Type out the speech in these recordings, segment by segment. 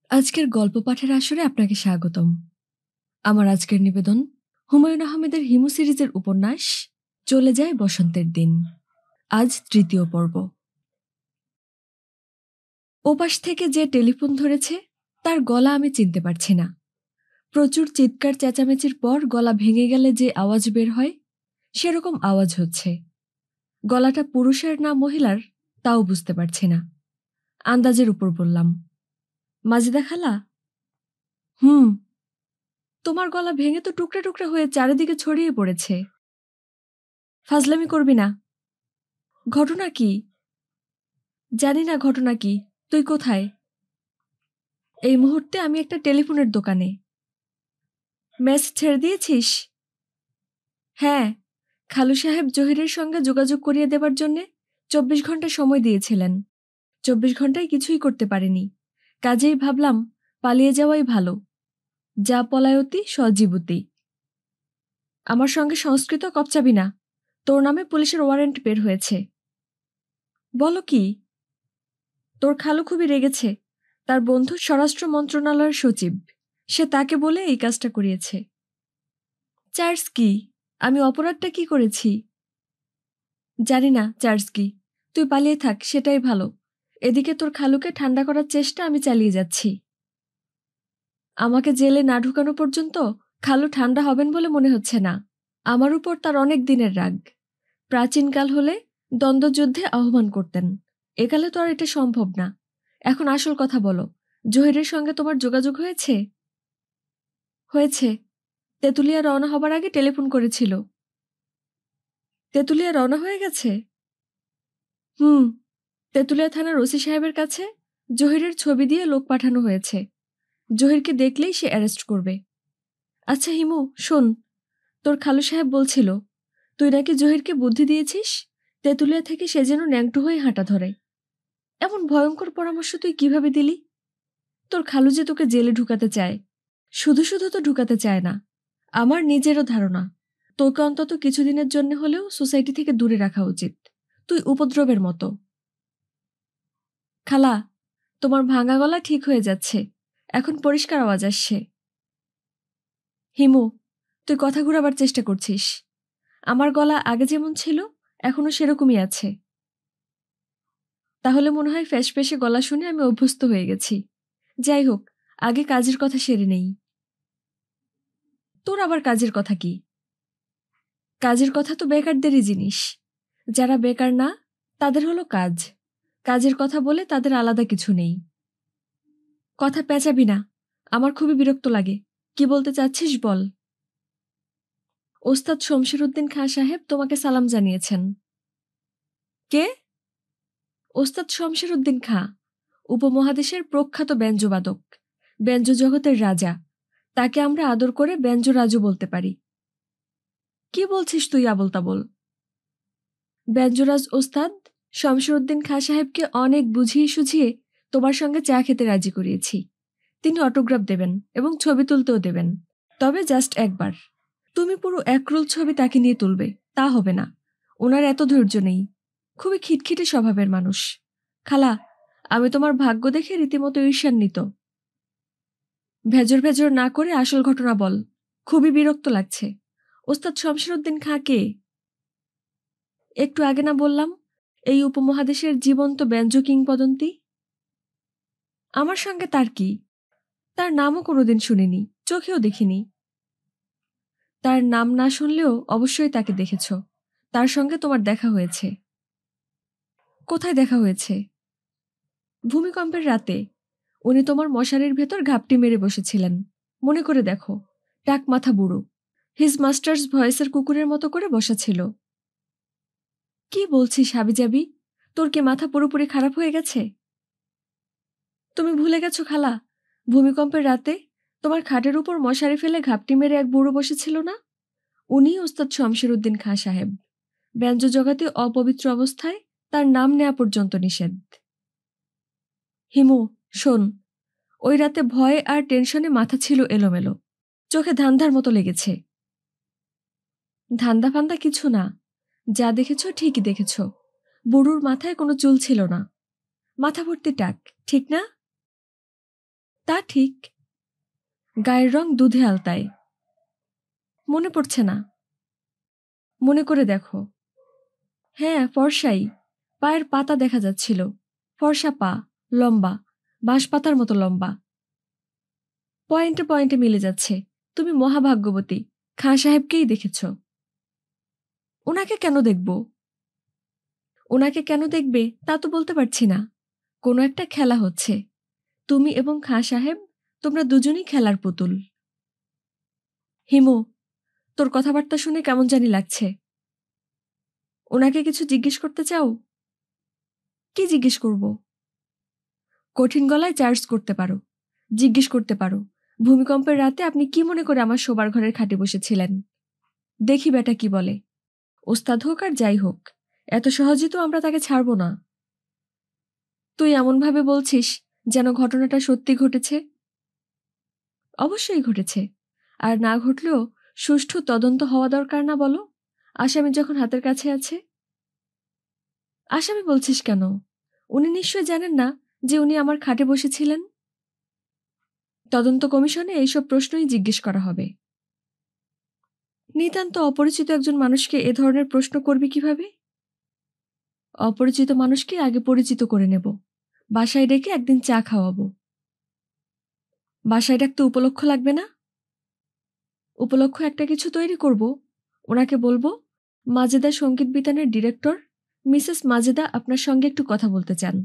আজকের গল্প পাঠের আসরে আপনাকে স্বাগতম। আমার আজকের নিবেদন হুমায়ুন আহমেদের হিমু সিরিজের উপন্যাস চলে যায় বসন্তের দিন। আজ তৃতীয় পর্ব। ওপাশ থেকে যে টেলিফোন ধরেছে তার গলা আমি চিনতে পারছি না। প্রচুর চিৎকার চেঁচামেচির পর গলা ভেঙে গেলে যে আওয়াজ বের হয় সেরকম আওয়াজ হচ্ছে। গলাটা পুরুষের না মহিলার তাও বুঝতে পারছি না। আন্দাজের উপর বললাম, মাজেদা খালা? হুম। তোমার গলা ভেঙে তো টুকরা টুকরা হয়ে চারিদিকে ছড়িয়ে পড়েছে। ফাজলামি করবি না। ঘটনা কি? জানি না ঘটনা কি। তুই কোথায়? এই মুহূর্তে আমি একটা টেলিফোনের দোকানে। মেস ছেড়ে দিয়েছিস? হ্যাঁ, খালু সাহেব জহিরের সঙ্গে যোগাযোগ করিয়ে দেবার জন্যে 24 ঘন্টা সময় দিয়েছিলেন। 24 ঘন্টায় কিছুই করতে পারিনি। কাজেই ভাবলাম পালিয়ে যাওয়াই ভালো। যা পলায়তি সজীবতি। আমার সঙ্গে সংস্কৃত কপচাবি না। তোর নামে পুলিশের ওয়ারেন্ট বের হয়েছে। বলো কি? তোর খালু খুবই রেগেছে। তার বন্ধু স্বরাষ্ট্র মন্ত্রণালয়ের সচিব। সে তাকে বলে এই কাজটা করিয়েছে। চার্জ কি? আমি অপরাধটা কি করেছি? জানি না চার্জ কি। তুই পালিয়ে থাক, সেটাই ভালো। এদিকে তোর খালুকে ঠান্ডা করার চেষ্টা আমি চালিয়ে যাচ্ছি। আমাকে জেলে না ঢুকানো পর্যন্ত খালু ঠান্ডা হবেন বলে মনে হচ্ছে না। আমার উপর তার অনেক দিনের রাগ। প্রাচীনকাল হলে দ্বন্দ্বযুদ্ধে আহ্বান করতেন। একালে তো আর এটা সম্ভব না। এখন আসল কথা বলো, জহিরের সঙ্গে তোমার যোগাযোগ হয়েছে? হয়েছে। তেঁতুলিয়া রওনা হবার আগে টেলিফোন করেছিল। তেঁতুলিয়া রওনা হয়ে গেছে? হুম। তেঁতুলিয়া থানার ওসি সাহেবের কাছে জহিরের ছবি দিয়ে লোক পাঠানো হয়েছে। জহিরকে দেখলেই সে অ্যারেস্ট করবে। আচ্ছা হিমু, শোন, তোর খালু সাহেব বলছিল তুই নাকি জহিরকে বুদ্ধি দিয়েছিস তেঁতুলিয়া থেকে সে যেন ন্যাংটু হয়ে হাঁটা ধরে। এমন ভয়ঙ্কর পরামর্শ তুই কিভাবে দিলি? তোর খালু যে তোকে জেলে ঢুকাতে চায়। শুধু শুধু তো ঢুকাতে চায় না। আমার নিজেরও ধারণা তোকে অন্তত কিছুদিনের জন্য হলেও সোসাইটি থেকে দূরে রাখা উচিত। তুই উপদ্রবের মতো। খালা, তোমার ভাঙা গলা ঠিক হয়ে যাচ্ছে। এখন পরিষ্কার আওয়াজ আসছে। হিমু, তুই কথা ঘুরাবার চেষ্টা করছিস। আমার গলা আগে যেমন ছিল এখনো সেরকমই আছে। তাহলে মনে হয় ফ্যাঁসে গলা শুনে আমি অভ্যস্ত হয়ে গেছি। যাই হোক, আগে কাজের কথা সেরে নেই। তোর আবার কাজের কথা কি? কাজের কথা তো বেকারদেরই জিনিস। যারা বেকার না তাদের হলো কাজ। কাজের কথা বলে তাদের আলাদা কিছু নেই। কথা পেঁচাবি না। আমার খুবই বিরক্ত লাগে। কি বলতে চাচ্ছিস বল। ওস্তাদ শমশের উদ্দিন খাঁ সাহেব তোমাকে সালাম জানিয়েছেন। কে? ওস্তাদ শমশের উদ্দিন খাঁ, উপমহাদেশের প্রখ্যাত ব্যঞ্জবাদক, ব্যঞ্জ জগতের রাজা। তাকে আমরা আদর করে ব্যঞ্জরাজু বলতে পারি। কি বলছিস তুই আবোল তাবোল? ব্যঞ্জরাজ ওস্তাদ শমশের উদ্দিন খাঁ সাহেবকে অনেক বুঝিয়ে সুঝিয়ে তোমার সঙ্গে চা খেতে রাজি করিয়েছি। তিনি অটোগ্রাফ দেবেন এবং ছবি তুলতেও দেবেন। তবে জাস্ট একবার। তুমি পুরো একরোল ছবি তাকে নিয়ে তুলবে তা হবে না। ওনার এত ধৈর্য নেই। খুবই খিটখিটে স্বভাবের মানুষ। খালা, আমি তোমার ভাগ্য দেখে রীতিমতো ঈর্ষান্বিত। ভেজর ভেজর না করে আসল ঘটনা বল। খুবই বিরক্ত লাগছে। ওস্তাদ শমশের উদ্দিন খাঁ কে? একটু আগে না বললাম, এই উপমহাদেশের জীবন্ত ব্যঞ্জ কিংবদন্তি। আমার সঙ্গে তার কি? তার নামও কোনোদিন শুনিনি, চোখেও দেখিনি। তার নাম না শুনলেও অবশ্যই তাকে দেখেছ। তার সঙ্গে তোমার দেখা হয়েছে। কোথায় দেখা হয়েছে? ভূমিকম্পের রাতে। উনি তোমার মশারির ভেতর ঘাপটি মেরে বসেছিলেন। মনে করে দেখো। টাক মাথা বুড়ো, হিজ মাস্টার্স ভয়েসের কুকুরের মতো করে বসা ছিল। কি বলছিস হাবিজাবি? তোর কি মাথা পুরোপুরি খারাপ হয়ে গেছে? তুমি ভুলে গেছো খালা, ভূমিকম্পের রাতে তোমার খাটের উপর মশারি ফেলে ঘাপটি মেরে এক বুড়ো বসেছিল না? উনি ওস্তাদ শমশের উদ্দিন খাঁ সাহেব। ব্যঞ্জ জগতে অপবিত্র অবস্থায় তার নাম নেওয়া পর্যন্ত নিষেধ। হিমু, শোন, ওই রাতে ভয়ে আর টেনশনে মাথা ছিল এলোমেলো। চোখে ধান্ধার মতো লেগেছে। ধান্দা ফান্দা কিছু না। যা দেখেছ ঠিকই দেখেছ। বুড়োর মাথায় কোনো চুল ছিল না। মাথা ভর্তি টাক, ঠিক না? তা ঠিক। গায়ের রং দুধে আলতায়। মনে পড়ছে না। মনে করে দেখো। হ্যাঁ, ফর্সাই। পায়ের পাতা দেখা যাচ্ছিল। ফর্সা পা, লম্বা, বাঁশপাতার মতো লম্বা। পয়েন্টে পয়েন্টে মিলে যাচ্ছে। তুমি মহাভাগ্যবতী, খাঁ সাহেবকেই দেখেছ। ওনাকে কেন দেখব? ওনাকে কেন দেখবে তা তো বলতে পারছি না। কোনো একটা খেলা হচ্ছে। তুমি এবং খাঁ সাহেব, তোমরা দুজনই খেলার পুতুল। হিমু, তোর কথাবার্তা শুনে কেমন জানি লাগছে। ওনাকে কিছু জিজ্ঞেস করতে চাও? কি জিজ্ঞেস করব? কঠিন গলায় চার্জ করতে পারো। জিজ্ঞেস করতে পারো, ভূমিকম্পের রাতে আপনি কি মনে করে আমার শোবার ঘরের খাটে বসেছিলেন? দেখি বেটা কি বলে। ওস্তাদ হোক আর যাই হোক, এত সহজে তো আমরা তাকে ছাড়ব না। তুই এমনভাবে বলছিস যেন ঘটনাটা সত্যি ঘটেছে। অবশ্যই ঘটেছে। আর না ঘটলেও সুষ্ঠু তদন্ত হওয়া দরকার না বলো? আসামি যখন হাতের কাছে আছে। আসামি বলছিস কেন? উনি নিশ্চয় জানেন না যে উনি আমার খাটে বসেছিলেন। তদন্ত কমিশনে এইসব প্রশ্নই জিজ্ঞেস করা হবে। নিতান্ত অপরিচিত একজন মানুষকে এ ধরনের প্রশ্ন করবি কিভাবে? অপরিচিত মানুষকে আগে পরিচিত করে নেব। বাসায় ডেকে একদিন চা খাওয়াবো। বাসায় ডাকতে উপলক্ষ লাগবে না? উপলক্ষ একটা কিছু তৈরি করব। ওনাকে বলবো, মাজেদা সঙ্গীত বিতানের ডিরেক্টর মিসেস মাজেদা আপনার সঙ্গে একটু কথা বলতে চান।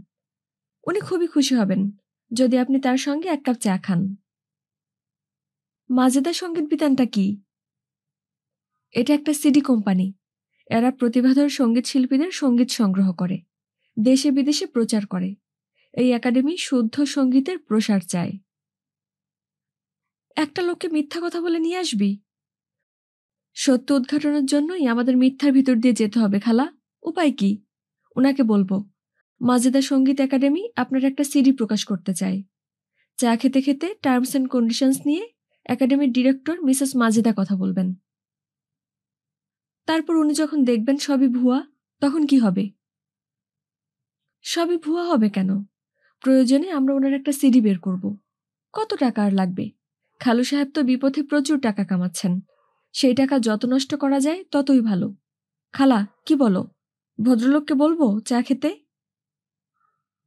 উনি খুবই খুশি হবেন যদি আপনি তার সঙ্গে এক কাপ চা খান। মাজেদা সঙ্গীত বিতানটা কি? এটা একটা সিডি কোম্পানি। এরা প্রতিভাধর সঙ্গীত শিল্পীদের সঙ্গীত সংগ্রহ করে, দেশে বিদেশে প্রচার করে। এই একাডেমি শুদ্ধ সঙ্গীতের প্রসার চায়। একটা লোককে মিথ্যা কথা বলে নিয়ে আসবি? সত্য উদ্ঘাটনের জন্যই আমাদের মিথ্যার ভিতর দিয়ে যেতে হবে খালা। উপায় কি? ওনাকে বলবো, মাজেদা সঙ্গীত একাডেমি আপনার একটা সিডি প্রকাশ করতে চায়। চা খেতে খেতে টার্মস অ্যান্ড কন্ডিশনস নিয়ে একাডেমির ডিরেক্টর মিসেস মাজেদা কথা বলবেন। তারপর উনি যখন দেখবেন সবই ভুয়া, তখন কি হবে? সবই ভুয়া হবে কেন? প্রয়োজনে আমরা ওনার একটা সিডি বের করব। কত টাকা আর লাগবে? খালু সাহেব তো বিপথে প্রচুর টাকা কামাচ্ছেন। সেই টাকা যত নষ্ট করা যায় ততই ভালো। খালা, কি বলো? ভদ্রলোককে বলবো চা খেতে?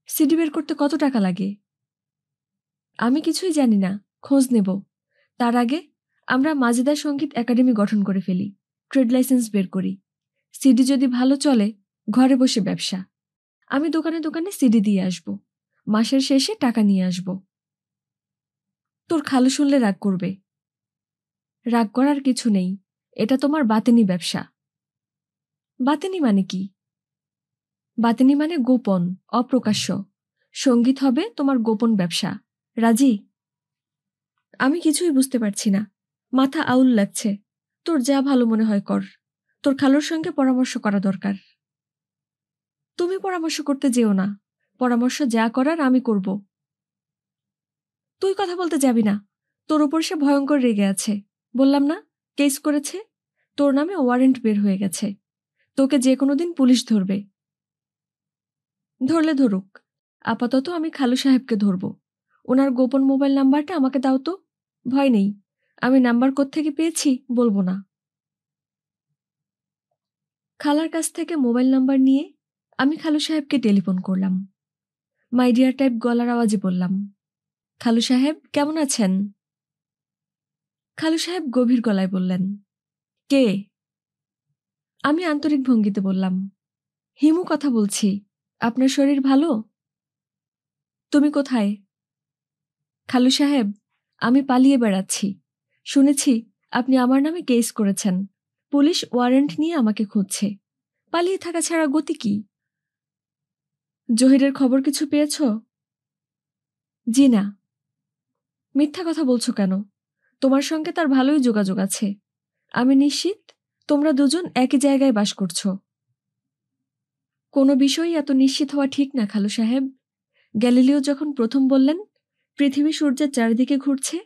সিডি বের করতে কত টাকা লাগে? আমি কিছুই জানি না, খোঁজ নেব। তার আগে আমরা মাজেদা সঙ্গীত একাডেমি গঠন করে ফেলি, ট্রেড লাইসেন্স বের করি। সিডি যদি ভালো চলে, ঘরে বসে ব্যবসা। আমি দোকানে দোকানে সিডি দিয়ে আসব। মাসের শেষে টাকা নিয়ে আসব। তোর খালু শুনলে রাগ করবে। রাগ করার কিছু নেই, এটা তোমার বাতেনি ব্যবসা। বাতেনি মানে কি? বাতেনি মানে গোপন, অপ্রকাশ্য। সঙ্গীত হবে তোমার গোপন ব্যবসা। রাজি? আমি কিছুই বুঝতে পারছি না, মাথা আউল লাগছে। তোর যা ভালো মনে হয় কর। তোর খালুর সঙ্গে পরামর্শ করা দরকার। তুমি পরামর্শ করতে যেও না। পরামর্শ যা করার আমি করব। তুই কথা বলতে যাবি না। তোর উপর সে ভয়ঙ্কর রেগে আছে। বললাম না, কেস করেছে। তোর নামে ওয়ারেন্ট বের হয়ে গেছে। তোকে যে কোনো দিন পুলিশ ধরবে। ধরলে ধরুক, আপাতত আমি খালু সাহেবকে ধরব। ওনার গোপন মোবাইল নাম্বারটা আমাকে দাও তো। ভয় নেই, আমি নাম্বার কোত্থেকে পেয়েছি বলবো না। খালার কাছ থেকে মোবাইল নাম্বার নিয়ে আমি খালু সাহেবকে টেলিফোন করলাম। মাই ডিয়ার টাইপ গলার আওয়াজে বললাম, খালু সাহেব কেমন আছেন? খালু সাহেব গভীর গলায় বললেন, কে? আমি আন্তরিক ভঙ্গিতে বললাম, হিমু কথা বলছি। আপনার শরীর ভালো? তুমি কোথায়? খালু সাহেব, আমি পালিয়ে বেড়াচ্ছি। শুনেছি আপনি আমার নামে কেস করেছেন। পুলিশ ওয়ারেন্ট নিয়ে আমাকে খুঁজছে। পালিয়ে থাকা ছাড়া গতি কি? জহিরের খবর কিছু পেয়েছ? জি না। মিথ্যা কথা বলছো কেন? তোমার সঙ্গে তার ভালোই যোগাযোগ আছে। আমি নিশ্চিত তোমরা দুজন একই জায়গায় বাস করছো। কোনো বিষয়ই এত নিশ্চিত হওয়া ঠিক না খালু সাহেব। গ্যালিলিও যখন প্রথম বললেন পৃথিবী সূর্যের চারিদিকে ঘুরছে,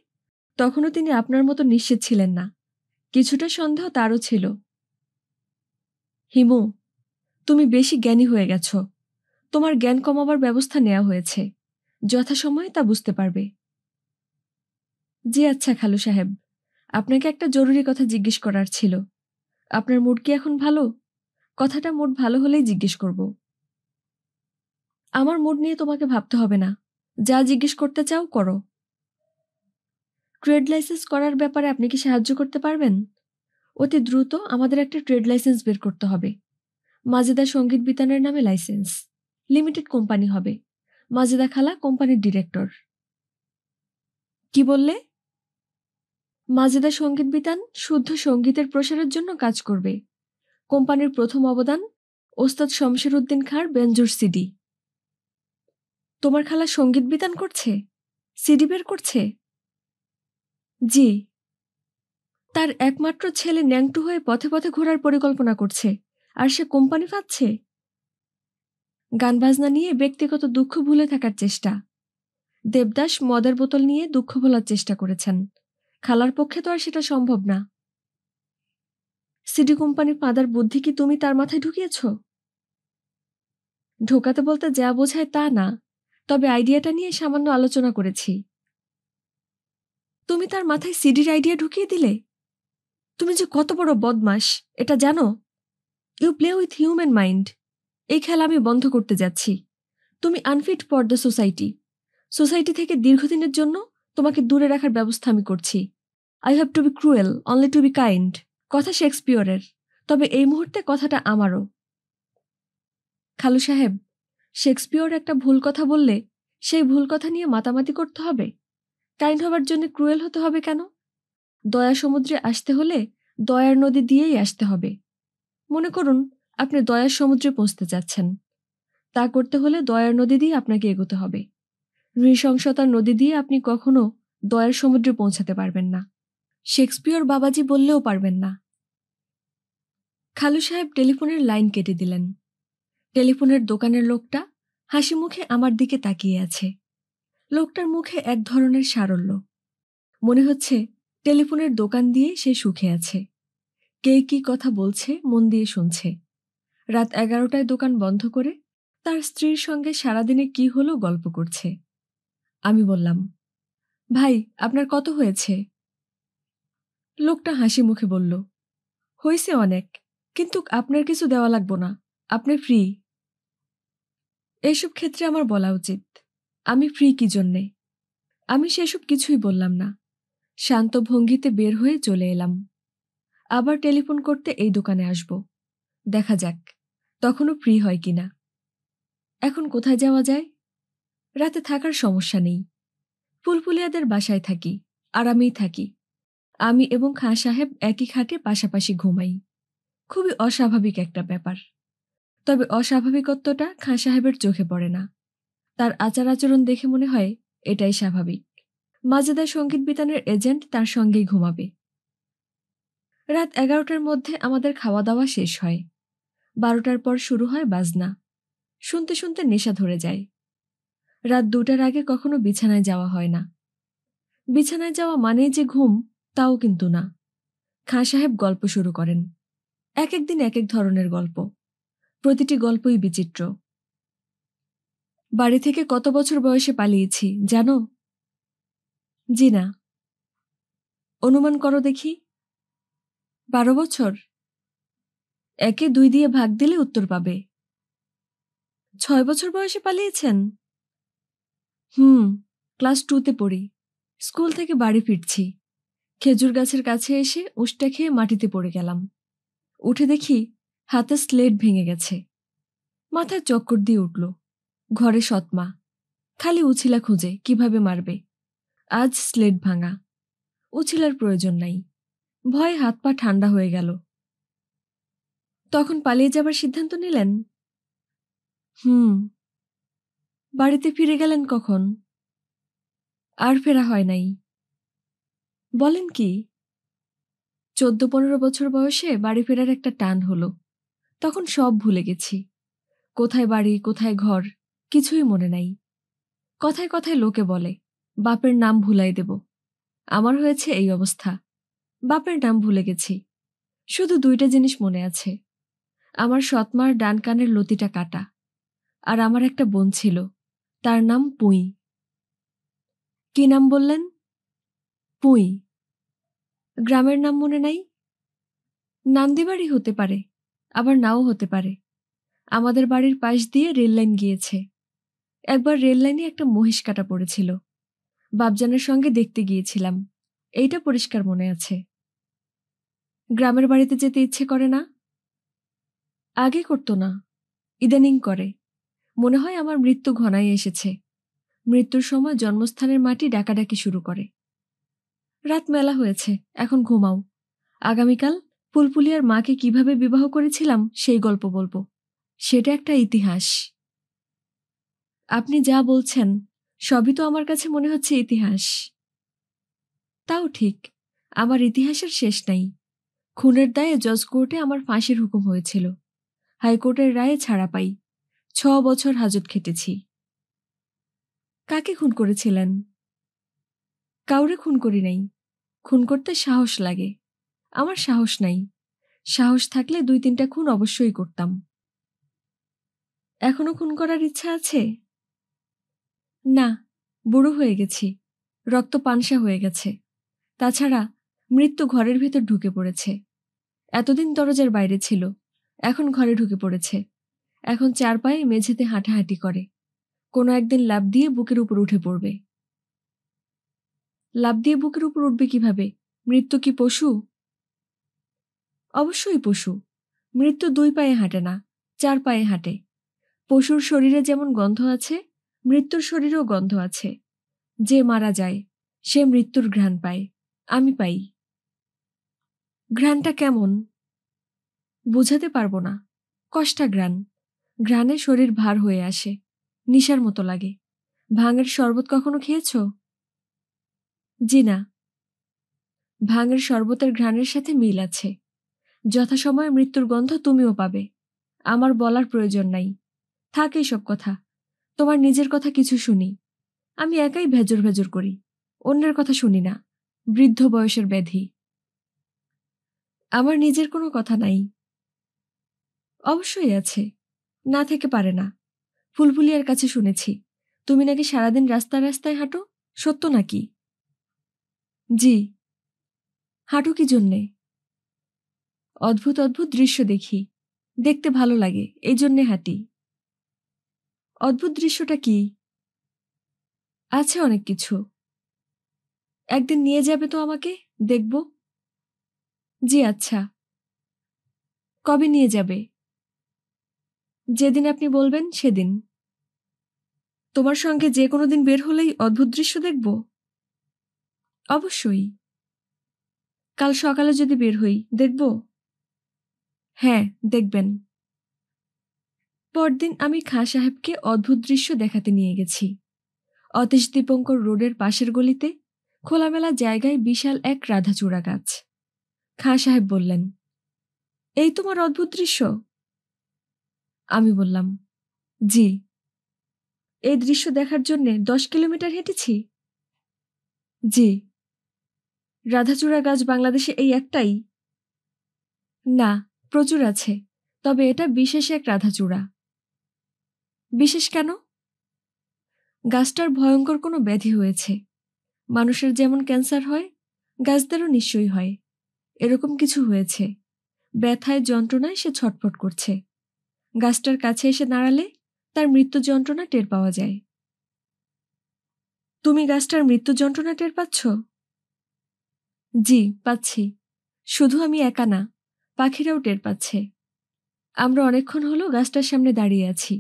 তখনও তিনি আপনার মতো নিশ্চিত ছিলেন না। কিছুটা সন্দেহ তারও ছিল। হিমু, তুমি বেশি জ্ঞানী হয়ে গেছ। তোমার জ্ঞান কমাবার ব্যবস্থা নেওয়া হয়েছে। যথাসময়ে তা বুঝতে পারবে। জি আচ্ছা খালু সাহেব, আপনাকে একটা জরুরি কথা জিজ্ঞেস করার ছিল। আপনার মুড কি এখন ভালো? কথাটা মুড ভালো হলেই জিজ্ঞেস করব। আমার মুড নিয়ে তোমাকে ভাবতে হবে না। যা জিজ্ঞেস করতে চাও করো। ট্রেড লাইসেন্স করার ব্যাপারে আপনি কি সাহায্য করতে পারবেন? অতি দ্রুত আমাদের একটা ট্রেড লাইসেন্স বের করতে হবে। মাজেদা সঙ্গীত বিতানের নামে লাইসেন্স। লিমিটেড কোম্পানি হবে। মাজেদা খালা কোম্পানির ডিরেক্টর। কি বললে? মাজেদা সঙ্গীত বিতান শুদ্ধ সঙ্গীতের প্রসারের জন্য কাজ করবে। কোম্পানির প্রথম অবদান ওস্তাদ শমশের উদ্দিন খাঁর বেঞ্জোর সিডি। তোমার খালা সঙ্গীত বিতান করছে? সিডি বের করছে? জি। তার একমাত্র ছেলে ন্যাংটু হয়ে পথে পথে ঘোরার পরিকল্পনা করছে, আর সে কোম্পানি পাচ্ছে। গান বাজনা নিয়ে ব্যক্তিগত দুঃখ ভুলে থাকার চেষ্টা। দেবদাস মদের বোতল নিয়ে দুঃখ ভোলার চেষ্টা করেছেন। খালার পক্ষে তো আর সেটা সম্ভব না। সিডি কোম্পানির পাদার বুদ্ধি কি তুমি তার মাথায় ঢুকিয়েছ? ঢোকাতে বলতে যা বোঝায় তা না, তবে আইডিয়াটা নিয়ে সামান্য আলোচনা করেছি। তুমি তার মাথায় সিডির আইডিয়া ঢুকিয়ে দিলে? তুমি যে কত বড় বদমাস এটা জানো? You play with human mind. এই খেলা আমি বন্ধ করতে যাচ্ছি। তুমি unfit for the society. Society থেকে দীর্ঘদিনের জন্য তোমাকে দূরে রাখার ব্যবস্থা আমি করছি। I have to be cruel only to be kind. কথা শেক্সপিয়রের, তবে এই মুহূর্তে কথাটা আমারও। খালু সাহেব, শেক্সপিয়র একটা ভুল কথা বললে সেই ভুল কথা নিয়ে মাতামাতি করতে হবে? কাইন্ড হবার জন্য ক্রুয়েল হতে হবে কেন? দয়া সমুদ্রে আসতে হলে দয়ার নদী দিয়েই আসতে হবে। মনে করুন আপনি দয়ার সমুদ্রে পৌঁছতে যাচ্ছেন। তা করতে হলে দয়ার নদী দিয়ে আপনাকে এগোতে হবে। নৃশংসতার নদী দিয়ে আপনি কখনো দয়ার সমুদ্রে পৌঁছাতে পারবেন না। শেক্সপিয়র বাবাজি বললেও পারবেন না। খালু সাহেব টেলিফোনের লাইন কেটে দিলেন। টেলিফোনের দোকানের লোকটা হাসি মুখে আমার দিকে তাকিয়ে আছে। লোকটার মুখে এক ধরনের সারল্য। মনে হচ্ছে টেলিফোনের দোকান দিয়ে সে সুখে আছে। কে কি কথা বলছে মন দিয়ে শুনছে। রাত 11টায় দোকান বন্ধ করে তার স্ত্রীর সঙ্গে সারাদিনে কি হলো গল্প করছে। আমি বললাম, ভাই আপনার কত হয়েছে? লোকটা হাসি মুখে বলল, হয়েছে অনেক, কিন্তু আপনার কিছু দেওয়া লাগবো না, আপনি ফ্রি। এইসব ক্ষেত্রে আমার বলা উচিত, আমি ফ্রি কি জন্যে? আমি সেসব কিছুই বললাম না। শান্ত ভঙ্গিতে বের হয়ে চলে এলাম। আবার টেলিফোন করতে এই দোকানে আসব। দেখা যাক তখনও ফ্রি হয় কিনা। এখন কোথায় যাওয়া যায়? রাতে থাকার সমস্যা নেই। ফুলফুলিয়াদের বাসায় থাকি, আরামেই থাকি। আমি এবং খাঁ সাহেব একই খাটে পাশাপাশি ঘুমাই। খুবই অস্বাভাবিক একটা ব্যাপার। তবে অস্বাভাবিকত্বটা খাঁ সাহেবের চোখে পড়ে না। তার আচার আচরণ দেখে মনে হয় এটাই স্বাভাবিক। মাজেদা সঙ্গীত বিতানের এজেন্ট তার সঙ্গেই ঘুমাবে। রাত 11টার মধ্যে আমাদের খাওয়া দাওয়া শেষ হয়। 12টার পর শুরু হয় বাজনা। শুনতে শুনতে নেশা ধরে যায়। রাত 2টার আগে কখনো বিছানায় যাওয়া হয় না। বিছানায় যাওয়া মানেই যে ঘুম, তাও কিন্তু না। খাঁ সাহেব গল্প শুরু করেন। এক এক দিন এক এক ধরনের গল্প। প্রতিটি গল্পই বিচিত্র। বাড়ি থেকে কত বছর বয়সে পালিয়েছি জানো? জি না। অনুমান করো দেখি। 12 বছর। একে 2 দিয়ে ভাগ দিলে উত্তর পাবে। 6 বছর বয়সে পালিয়েছেন? ক্লাস 2তে পড়ি। স্কুল থেকে বাড়ি ফিরছি। খেজুর গাছের কাছে এসে উষ্টা খেয়ে মাটিতে পড়ে গেলাম। উঠে দেখি হাতে স্লেট ভেঙে গেছে। মাথায় চক্কর দিয়ে উঠল। ঘরে সৎমা। খালি উছিলা খুঁজে কিভাবে মারবে। আজ স্লেট ভাঙা। উছিলার প্রয়োজন নাই। ভয়ে হাত পা ঠান্ডা হয়ে গেল। তখন পালিয়ে যাবার সিদ্ধান্ত নিলেন? বাড়িতে ফিরে গেলেন কখন? আর ফেরা হয় নাই। বলেন কি? 14-15 বছর বয়সে বাড়ি ফেরার একটা টান হলো। তখন সব ভুলে গেছি। কোথায় বাড়ি কোথায় ঘর কিছুই মনে নাই। কথায় কথায় লোকে বলে বাপের নাম ভুলাই দেব। আমার হয়েছে এই অবস্থা। বাপের নাম ভুলে গেছি। শুধু 2টা জিনিস মনে আছে। আমার সৎমার ডান কানের লতিটা কাটা। আর আমার একটা বোন ছিল, তার নাম পুঁই। কি নাম বললেন? পুঁই। গ্রামের নাম মনে নাই? নান্দিবাড়ি হতে পারে, আবার নাও হতে পারে। আমাদের বাড়ির পাশ দিয়ে রেললাইন গিয়েছে। একবার রেললাইনে একটা মহিষ কাটা পড়েছিল। বাপজানের সঙ্গে দেখতে গিয়েছিলাম। এইটা পরিষ্কার মনে আছে। গ্রামের বাড়িতে যেতে ইচ্ছে করে না? আগে করতো না, ইদানিং করে। মনে হয় আমার মৃত্যু ঘনাই এসেছে। মৃত্যুর সময় জন্মস্থানের মাটি ডাকাডাকি শুরু করে। রাত মেলা হয়েছে, এখন ঘুমাও। আগামীকাল ফুলপুলিয়ার মাকে কিভাবে বিবাহ করেছিলাম সেই গল্প বলবো। সেটা একটা ইতিহাস। আপনি যা বলছেন সবই তো আমার কাছে মনে হচ্ছে ইতিহাস। তাও ঠিক, আমার ইতিহাসের শেষ নাই। খুনের দায়ে জজ কোর্টে আমার ফাঁসির হুকুম হয়েছিল। হাইকোর্টের রায়ে ছাড়া পাই। 6 বছর হাজত খেটেছি। কাকে খুন করেছিলেন? কাউরে খুন করি নাই। খুন করতে সাহস লাগে। আমার সাহস নাই। সাহস থাকলে 2-3টা খুন অবশ্যই করতাম। এখনো খুন করার ইচ্ছা আছে? না, বুড়ো হয়ে গেছি। রক্ত পানসা হয়ে গেছে। তাছাড়া মৃত্যু ঘরের ভেতর ঢুকে পড়েছে। এতদিন দরজার বাইরে ছিল, এখন ঘরে ঢুকে পড়েছে। এখন 4 পায়ে মেঝেতে হাঁটাহাঁটি করে। কোনো একদিন লাফ দিয়ে বুকের উপর উঠে পড়বে। লাফ দিয়ে বুকের উপর উঠবে কিভাবে? মৃত্যু কি পশু? অবশ্যই পশু। মৃত্যু 2 পায়ে হাঁটে না, 4 পায়ে হাঁটে। পশুর শরীরে যেমন গন্ধ আছে, মৃত্যুর শরীরেও গন্ধ আছে। যে মারা যায় সে মৃত্যুর ঘ্রাণ পায়, আমি পাই। ঘ্রাণটা কেমন? বোঝাতে পারবো না। কষ্টা ঘ্রাণ। ঘ্রাণে শরীর ভার হয়ে আসে, নিশার মতো লাগে। ভাঙের শরবত কখনো খেয়েছ? জি না। ভাঙের শরবতের ঘ্রাণের সাথে মিল আছে। যথাসময়ে মৃত্যুর গন্ধ তুমিও পাবে। আমার বলার প্রয়োজন নাই। থাক এইসব কথা। তোমার নিজের কথা কিছু শুনি। আমি একাই ভেজর ভেজর করি, অন্যের কথা শুনি না। বৃদ্ধ বয়সের ব্যাধি। আমার নিজের কোনো কথা নাই। অবশ্যই আছে, না থেকে পারে না। ফুলফুলিয়ার কাছে শুনেছি তুমি নাকি সারাদিন রাস্তায় রাস্তায় হাঁটো। সত্য নাকি? জি। হাঁটো কি জন্যে? অদ্ভুত অদ্ভুত দৃশ্য দেখি, দেখতে ভালো লাগে, এই জন্যে হাঁটি। অদ্ভুত দৃশ্যটা কি? আছে অনেক কিছু। একদিন নিয়ে যাবে তো আমাকে, দেখব। জি আচ্ছা। কবে নিয়ে যাবে? যেদিন আপনি বলবেন সেদিন। তোমার সঙ্গে যে কোনো দিন বের হলেই অদ্ভুত দৃশ্য দেখব? অবশ্যই। কাল সকালে যদি বের হই, দেখব? হ্যাঁ, দেখবেন। পরদিন আমি খাঁ সাহেবকে অদ্ভুত দৃশ্য দেখাতে নিয়ে গেছি। অতীশ দীপঙ্কর রোডের পাশের গলিতে খোলামেলা জায়গায় বিশাল এক রাধাচূড়া গাছ। খাঁ সাহেব বললেন, এই তোমার অদ্ভুত দৃশ্য? আমি বললাম, জি। এই দৃশ্য দেখার জন্যে 10 কিলোমিটার হেঁটেছি। জি। রাধাচূড়া গাছ বাংলাদেশে এই একটাই? না, প্রচুর আছে, তবে এটা বিশেষ এক রাধাচূড়া। বিশেষ কেন? গাছটার ভয়ঙ্কর কোনো ব্যাধি হয়েছে। মানুষের যেমন ক্যান্সার হয়, গাছদেরও নিশ্চয়ই হয়। এরকম কিছু হয়েছে। ব্যথায় যন্ত্রণায় সে ছটফট করছে। গাছটার কাছে এসে দাঁড়ালে তার মৃত্যু যন্ত্রণা টের পাওয়া যায়। তুমি গাছটার মৃত্যু যন্ত্রণা টের পাচ্ছ? জি, পাচ্ছি। শুধু আমি একা না, পাখিরাও টের পাচ্ছে। আমরা অনেকক্ষণ হলো গাছটার সামনে দাঁড়িয়ে আছি।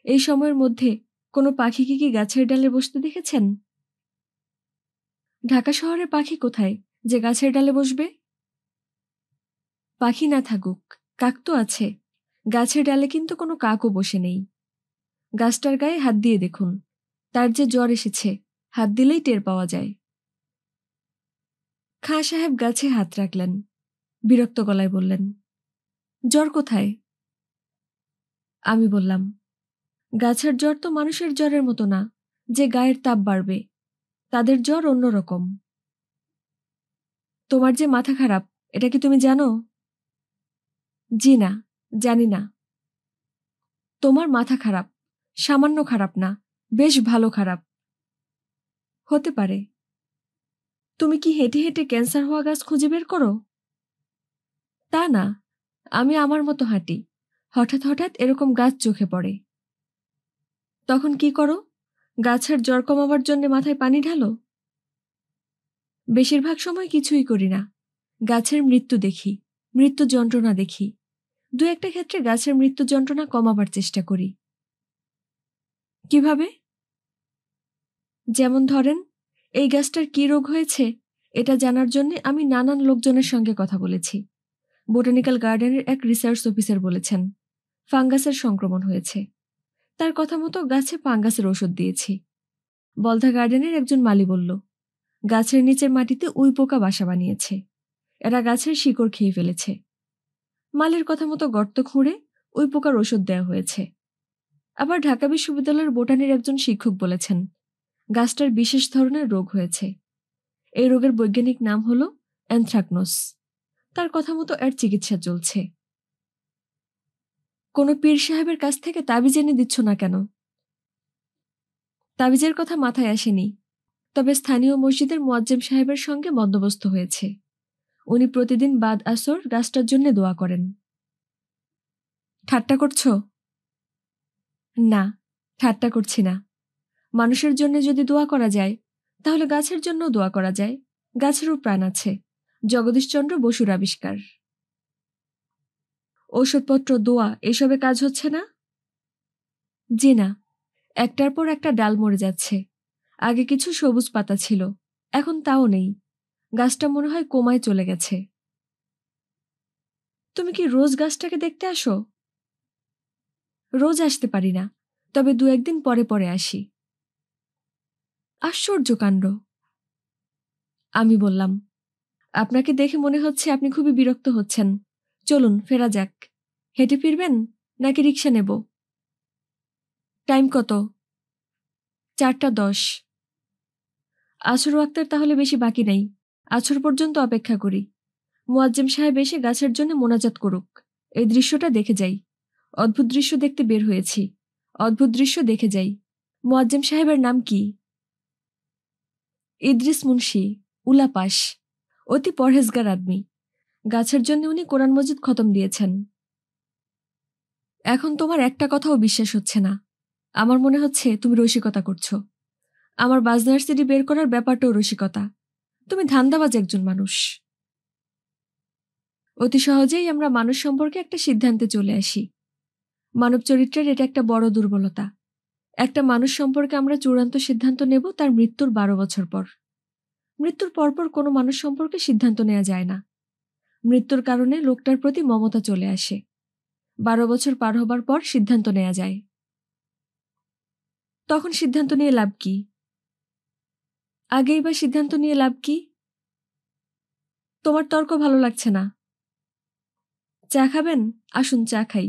এই সময়ের মধ্যে কোনো পাখিকে কি গাছের ডালে বসতে দেখেছেন? ঢাকা শহরে পাখি কোথায় যে গাছের ডালে বসবে? পাখি না থাকুক, কাক তো আছে। গাছের ডালে কিন্তু কোনো কাকও বসে নেই। গাছটার গায়ে হাত দিয়ে দেখুন, তার যে জ্বর এসেছে, হাত দিলেই টের পাওয়া যায়। খাঁ সাহেব গাছে হাত রাখলেন, বিরক্ত গলায় বললেন, জ্বর কোথায়? আমি বললাম, গাছের জ্বর তো মানুষের জ্বরের মতো না, যে গায়ের তাপ বাড়বে। তাদের জ্বর অন্যরকম। তোমার যে মাথা খারাপ, এটা কি তুমি জানো? জি না, জানি না। তোমার মাথা খারাপ, সামান্য খারাপ না, বেশ ভালো খারাপ। হতে পারে। তুমি কি হেঁটে হেঁটে ক্যান্সার হওয়া গাছ খুঁজে বের করো? তা না, আমি আমার মতো হাঁটি। হঠাৎ হঠাৎ এরকম গাছ চোখে পড়ে। তখন কি করো? গাছের জ্বর কমাবার জন্য মাথায় পানি ঢালো? বেশিরভাগ সময় কিছুই করি না। গাছের মৃত্যু দেখি, মৃত্যু যন্ত্রণা দেখি। দু একটা ক্ষেত্রে গাছের মৃত্যু যন্ত্রণা কমাবার চেষ্টা করি। কিভাবে? যেমন ধরেন, এই গাছটার কি রোগ হয়েছে এটা জানার জন্য আমি নানান লোকজনের সঙ্গে কথা বলেছি। বোটানিক্যাল গার্ডেনের এক রিসার্চ অফিসার বলেছেন ফাঙ্গাসের সংক্রমণ হয়েছে। তার কথা মতো গাছে ফাঙ্গাসের ওষুধ দিয়েছি। বলধা গার্ডেনের একজন মালি বলল গাছের নিচের মাটিতে উই পোকা বাসা বানিয়েছে। এরা গাছের শিকড় খেয়ে ফেলেছে। মালির কথা মতো গর্ত খুঁড়ে উই পোকার ওষুধ দেওয়া হয়েছে। আবার ঢাকা বিশ্ববিদ্যালয়ের বোটানির একজন শিক্ষক বলেছেন গাছটার বিশেষ ধরনের রোগ হয়েছে। এই রোগের বৈজ্ঞানিক নাম হল অ্যানথ্রাকনোস। তার কথা মতো এর চিকিৎসা চলছে। কোনো পীর সাহেবের কাছ থেকে তাবিজ এনে দিচ্ছ না কেন? তাবিজের কথা মাথায় আসেনি, তবে স্থানীয় মসজিদের মুয়াজ্জেম সাহেবের সঙ্গে বন্দোবস্ত হয়েছে। উনি প্রতিদিন বাদ আসর গাছটার জন্য দোয়া করেন। ঠাট্টা করছো? না, ঠাট্টা করছি না। মানুষের জন্য যদি দোয়া করা যায় তাহলে গাছের জন্য দোয়া করা যায়। গাছেরও প্রাণ আছে। জগদীশচন্দ্র বসুর আবিষ্কার। ঔষধপত্র, দোয়া এসবে কাজ হচ্ছে না? জি না, একটার পর একটা ডাল মরে যাচ্ছে। আগে কিছু সবুজ পাতা ছিল, এখন তাও নেই। গাছটা মনে হয় কোমায় চলে গেছে। তুমি কি রোজ গাছটাকে দেখতে আসো? রোজ আসতে পারি না, তবে দু একদিন পরে পরে আসি। আশ্চর্য কাণ্ড। আমি বললাম আপনাকে দেখে মনে হচ্ছে আপনি খুবই বিরক্ত হচ্ছেন। চলুন ফেরা যাক। হেঁটে ফিরবেন নাকি রিক্সা নেব? টাইম কত? 4:10। আসর ওয়াক্তের তাহলে বেশি বাকি নাই। আসর পর্যন্ত অপেক্ষা করি। মুয়াজ্জেম সাহেব এসে গাছের জন্য মোনাজাত করুক। এই দৃশ্যটা দেখে যাই। অদ্ভুত দৃশ্য দেখতে বের হয়েছি। অদ্ভুত দৃশ্য দেখে যাই। মুয়াজ্জেম সাহেবের নাম কি? ইদ্রিস মুন্সি, উলাপাস। অতি পরহেজগার আদমি। গাছের জন্য উনি কোরআন মজিদ খতম দিয়েছেন। এখন তোমার একটা কথাও বিশ্বাস হচ্ছে না। আমার মনে হচ্ছে তুমি রসিকতা করছো। আমার বাজনার সিডি বের করার ব্যাপারটাও রসিকতা। তুমি ধান্দাবাজ একজন মানুষ। অতি সহজেই আমরা মানুষ সম্পর্কে একটা সিদ্ধান্তে চলে আসি। মানব চরিত্রের এটা একটা বড় দুর্বলতা। একটা মানুষ সম্পর্কে আমরা চূড়ান্ত সিদ্ধান্ত নেব তার মৃত্যুর 12 বছর পর। মৃত্যুর পরপর কোনো মানুষ সম্পর্কে সিদ্ধান্ত নেওয়া যায় না। মৃত্যুর কারণে লোকটার প্রতি মমতা চলে আসে। 12 বছর পার হবার পর সিদ্ধান্ত নেওয়া যায়। তখন সিদ্ধান্ত নিয়ে লাভ কি? আগেই বা সিদ্ধান্ত নিয়ে লাভ কি? তোমার তর্ক ভালো লাগছে না। চা খাবেন? আসুন চা খাই।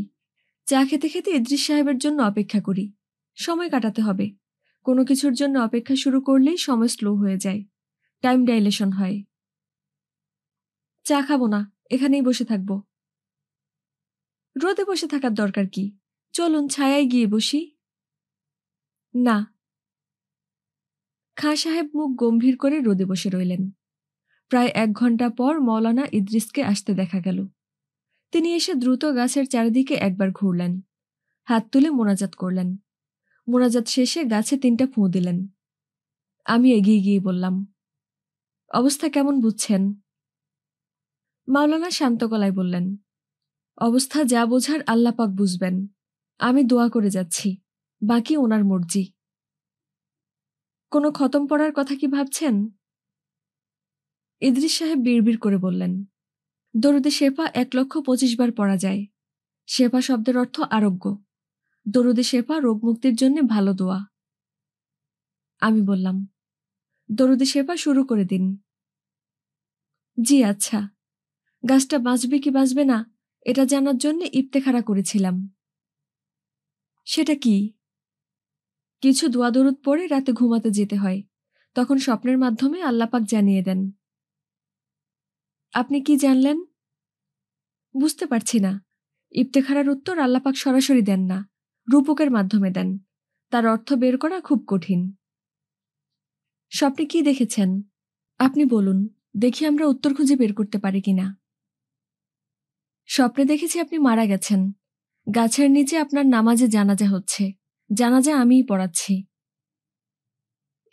চা খেতে খেতে ইদ্রিস সাহেবের জন্য অপেক্ষা করি। সময় কাটাতে হবে। কোনো কিছুর জন্য অপেক্ষা শুরু করলেই সময় স্লো হয়ে যায়। টাইম ডাইলেশন হয়। চা খাবো না, এখানেই বসে থাকবো। রোদে বসে থাকার দরকার কি? চলুন ছায়ায় গিয়ে বসি। না। খাঁ সাহেব মুখ গম্ভীর করে রোদে বসে রইলেন। প্রায় 1 ঘন্টা পর মৌলানা ইদ্রিসকে আসতে দেখা গেল। তিনি এসে দ্রুত গাছের চারিদিকে একবার ঘুরলেন। হাত তুলে মোনাজাত করলেন। মোনাজাত শেষে গাছে 3টা ফুঁ দিলেন। আমি এগিয়ে গিয়ে বললাম, অবস্থা কেমন বুঝছেন? মাওলানা শান্ত গলায় বললেন, অবস্থা যা বোঝার আল্লাহ পাক বুঝবেন। আমি দোয়া করে যাচ্ছি, বাকি ওনার মর্জি। কোনো খতম পড়ার কথা কি ভাবছেন? ইদ্রিস সাহেব বিড়বিড় করে বললেন, দরুদে শেফা 1,25,000 বার পড়া যায়। শেফা শব্দের অর্থ আরোগ্য। দরুদে শেফা রোগ মুক্তির জন্য ভালো দোয়া। আমি বললাম, দরুদে শেফা শুরু করে দিন। জি আচ্ছা। গাছটা বাঁচবে কি বাঁচবে না এটা জানার জন্য ইফতেখারা করেছিলাম। সেটা কি? কিছু দোয়া দরুদ পড়ে রাতে ঘুমাতে যেতে হয়। তখন স্বপ্নের মাধ্যমে আল্লাপাক জানিয়ে দেন। আপনি কি জানলেন? বুঝতে পারছি না। ইফতেখারার উত্তর আল্লাপাক সরাসরি দেন না, রূপকের মাধ্যমে দেন। তার অর্থ বের করা খুব কঠিন। স্বপ্নে কি দেখেছেন? আপনি বলুন, দেখি আমরা উত্তর খুঁজে বের করতে পারি কিনা। স্বপ্নে দেখেছি আপনি মারা গেছেন। গাছের নিচে আপনার নামাজে জানাজা হচ্ছে। জানাজা আমিই পড়াচ্ছি।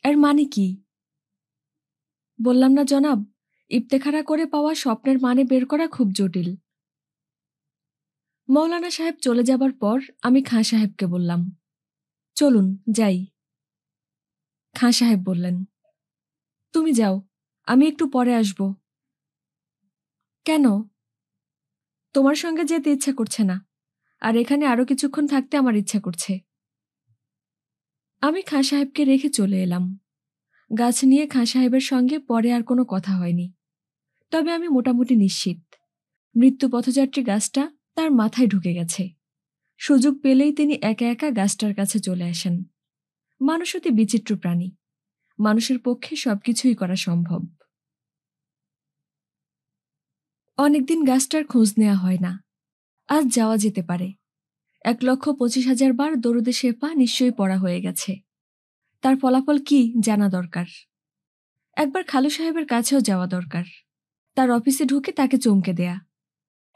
এর মানে কি? বললাম না জনাব, ইফতেখারা করে পাওয়া স্বপ্নের মানে বের করা খুব জটিল। মৌলানা সাহেব চলে যাবার পর আমি খাঁ সাহেবকে বললাম, চলুন যাই। খাঁ সাহেব বললেন, তুমি যাও, আমি একটু পরে আসব। কেন? তোমার সঙ্গে যেতে ইচ্ছা করছে না, আর এখানে আরো কিছুক্ষণ থাকতে আমার ইচ্ছা করছে। আমি খাঁ সাহেবকে রেখে চলে এলাম। গাছ নিয়ে খাঁ সাহেবের সঙ্গে পরে আর কোনো কথা হয়নি। তবে আমি মোটামুটি নিশ্চিত, মৃত্যু পথযাত্রী গাছটা তার মাথায় ঢুকে গেছে। সুযোগ পেলেই তিনি একা একা গাছটার কাছে চলে আসেন। মানুষ অতি বিচিত্র প্রাণী, মানুষের পক্ষে সবকিছুই করা সম্ভব। অনেকদিন গাছটার খোঁজ নেওয়া হয় না। আজ যাওয়া যেতে পারে। 1,25,000 বার দরুদে শেফা নিশ্চয়ই পড়া হয়ে গেছে। তার ফলাফল কি জানা দরকার। একবার খালু সাহেবের কাছেও যাওয়া দরকার। তার অফিসে ঢুকে তাকে চমকে দেয়া।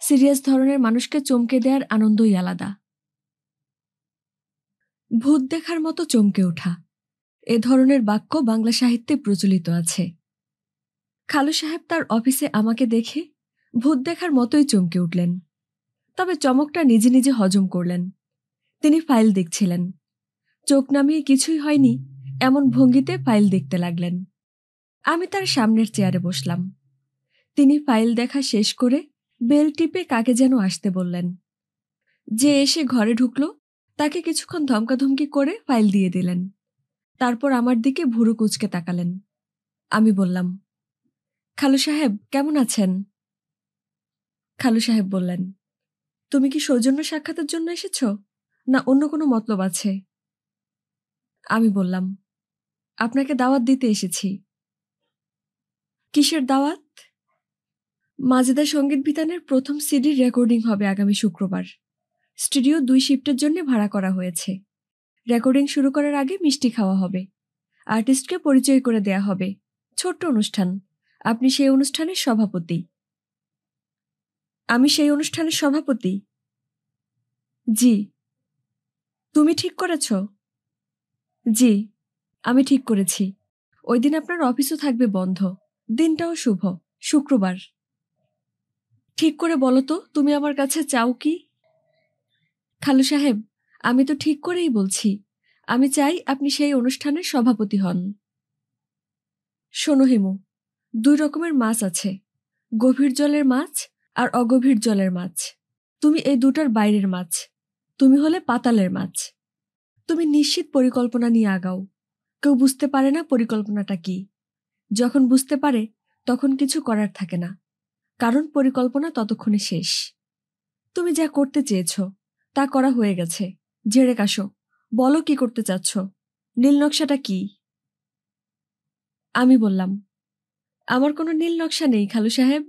সিরিয়াস ধরনের মানুষকে চমকে দেওয়ার আনন্দই আলাদা। ভূত দেখার মতো চমকে ওঠা, এ ধরনের বাক্য বাংলা সাহিত্যে প্রচলিত আছে। খালু সাহেব তার অফিসে আমাকে দেখে ভূত দেখার মতোই চমকে উঠলেন। তবে চমকটা নিজে নিজে হজম করলেন। তিনি ফাইল দেখছিলেন। চোখ নামিয়ে কিছুই হয়নি এমন ভঙ্গিতে ফাইল দেখতে লাগলেন। আমি তার সামনের চেয়ারে বসলাম। তিনি ফাইল দেখা শেষ করে বেল টিপে কাকে যেন আসতে বললেন। যে এসে ঘরে ঢুকল তাকে কিছুক্ষণ ধমকাধমকি করে ফাইল দিয়ে দিলেন। তারপর আমার দিকে ভুরু কুঁচকে তাকালেন। আমি বললাম, খালু সাহেব কেমন আছেন? খালু সাহেব বললেন, তুমি কি সৌজন্য সাক্ষাতের জন্য এসেছ, না অন্য কোনো মতলব আছে? আমি বললাম, আপনাকে দাওয়াত দিতে এসেছি। কিসের দাওয়াত? মাজেদা সঙ্গীত বিতানের প্রথম সিডির রেকর্ডিং হবে আগামী শুক্রবার। স্টুডিও 2 শিফটের জন্য ভাড়া করা হয়েছে। রেকর্ডিং শুরু করার আগে মিষ্টি খাওয়া হবে। আর্টিস্টকে পরিচয় করে দেয়া হবে। ছোট্ট অনুষ্ঠান। আপনি সেই অনুষ্ঠানের সভাপতি। আমি সেই অনুষ্ঠানের সভাপতি? জি। তুমি ঠিক করেছ? জি, আমি ঠিক করেছি। ওই দিন আপনার অফিসও থাকবে বন্ধ। দিনটাও শুভ, শুক্রবার। ঠিক করে বলো তো, তুমি আমার কাছে চাও কি? খালু সাহেব, আমি তো ঠিক করেই বলছি। আমি চাই আপনি সেই অনুষ্ঠানের সভাপতি হন। শোনো হিমু, 2 রকমের মাছ আছে, গভীর জলের মাছ আর অগভীর জলের মাছ। তুমি এই দুটার বাইরের মাছ। তুমি হলে পাতালের মাছ। তুমি নিশ্চিত পরিকল্পনা নিয়ে আগাও। কেউ বুঝতে পারে না পরিকল্পনাটা কি। যখন বুঝতে পারে তখন কিছু করার থাকে না, কারণ পরিকল্পনা ততক্ষণে শেষ। তুমি যা করতে চেয়েছ তা করা হয়ে গেছে। ঝেড়ে কাশো, বলো কি করতে চাচ্ছ। নীল নকশাটা কি? আমি বললাম, আমার কোনো নীল নকশা নেই খালু সাহেব।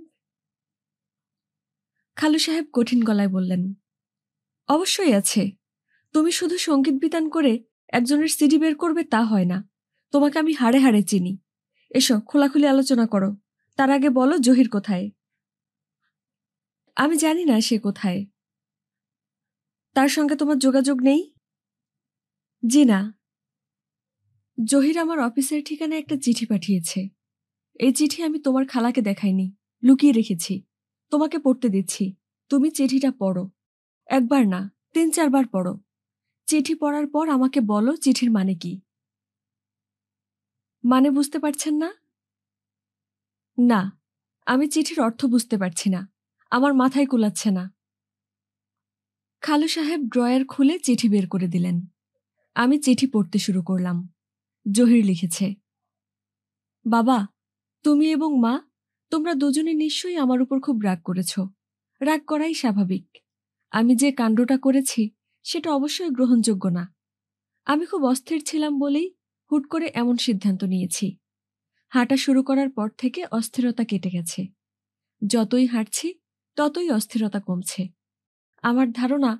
খালু সাহেব কঠিন গলায় বললেন, অবশ্যই আছে। তুমি শুধু সঙ্গীত বিতান করে একজনের সিডি বের করবে তা হয় না। তোমাকে আমি হাড়ে হাড়ে চিনি। এসো খোলাখুলি আলোচনা করো। তার আগে বলো জহির কোথায়? আমি জানি না সে কোথায়। তার সঙ্গে তোমার যোগাযোগ নেই? জি না। জহির আমার অফিসের ঠিকানায় একটা চিঠি পাঠিয়েছে। এই চিঠি আমি তোমার খালাকে দেখাইনি, লুকিয়ে রেখেছি। তোমাকে পড়তে দিচ্ছি। তুমি চিঠিটা পড়ো। একবার না, 3-4 বার পড়ো। চিঠি পড়ার পর আমাকে বলো চিঠির মানে কি। মানে বুঝতে পারছেন না? না, আমি চিঠির অর্থ বুঝতে পারছি না। আমার মাথায় কুলাচ্ছে না। খালু সাহেব ড্রয়ার খুলে চিঠি বের করে দিলেন। আমি চিঠি পড়তে শুরু করলাম। জহির লিখেছে, বাবা, তুমি এবং মা, তোমরা দুজনে নিশ্চয়ই আমার উপর খুব রাগ করেছ। রাগ করাই স্বাভাবিক। আমি যে কাণ্ডটা করেছি সেটা অবশ্যই গ্রহণযোগ্য না। আমি খুব অস্থির ছিলাম বলেই হুট করে এমন সিদ্ধান্ত নিয়েছি। হাঁটা শুরু করার পর থেকে অস্থিরতা কেটে গেছে। যতই হাঁটছি ততই অস্থিরতা কমছে। আমার ধারণা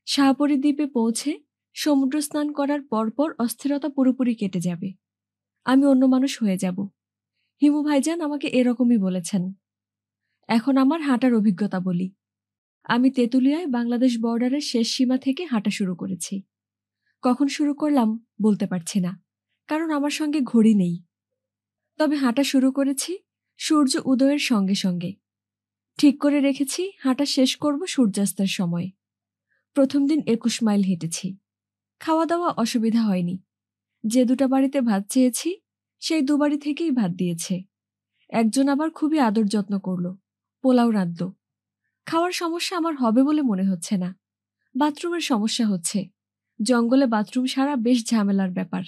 শাহপরী দ্বীপে পৌঁছে সমুদ্র স্নান করার পরপর অস্থিরতা পুরোপুরি কেটে যাবে। আমি অন্য মানুষ হয়ে যাব। হিমু ভাইজান আমাকে এরকমই বলেছেন। এখন আমার হাঁটার অভিজ্ঞতা বলি। আমি তেঁতুলিয়ায় বাংলাদেশ বর্ডারের শেষ সীমা থেকে হাঁটা শুরু করেছি। কখন শুরু করলাম বলতে পারছি না, কারণ আমার সঙ্গে ঘড়ি নেই। তবে হাঁটা শুরু করেছি সূর্য উদয়ের সঙ্গে সঙ্গে। ঠিক করে রেখেছি হাঁটা শেষ করব সূর্যাস্তের সময়। প্রথম দিন ২১ মাইল হেঁটেছি। খাওয়া দাওয়া অসুবিধা হয়নি। যে দুটো বাড়িতে ভাত চেয়েছি সেই দুবাড়ি থেকেই ভাত দিয়েছে। একজন আবার খুবই আদর যত্ন করল, পোলাও রাঁধল। খাওয়ার সমস্যা আমার হবে বলে মনে হচ্ছে না। বাথরুমের সমস্যা হচ্ছে। জঙ্গলে বাথরুম সারা বেশ ঝামেলার ব্যাপার।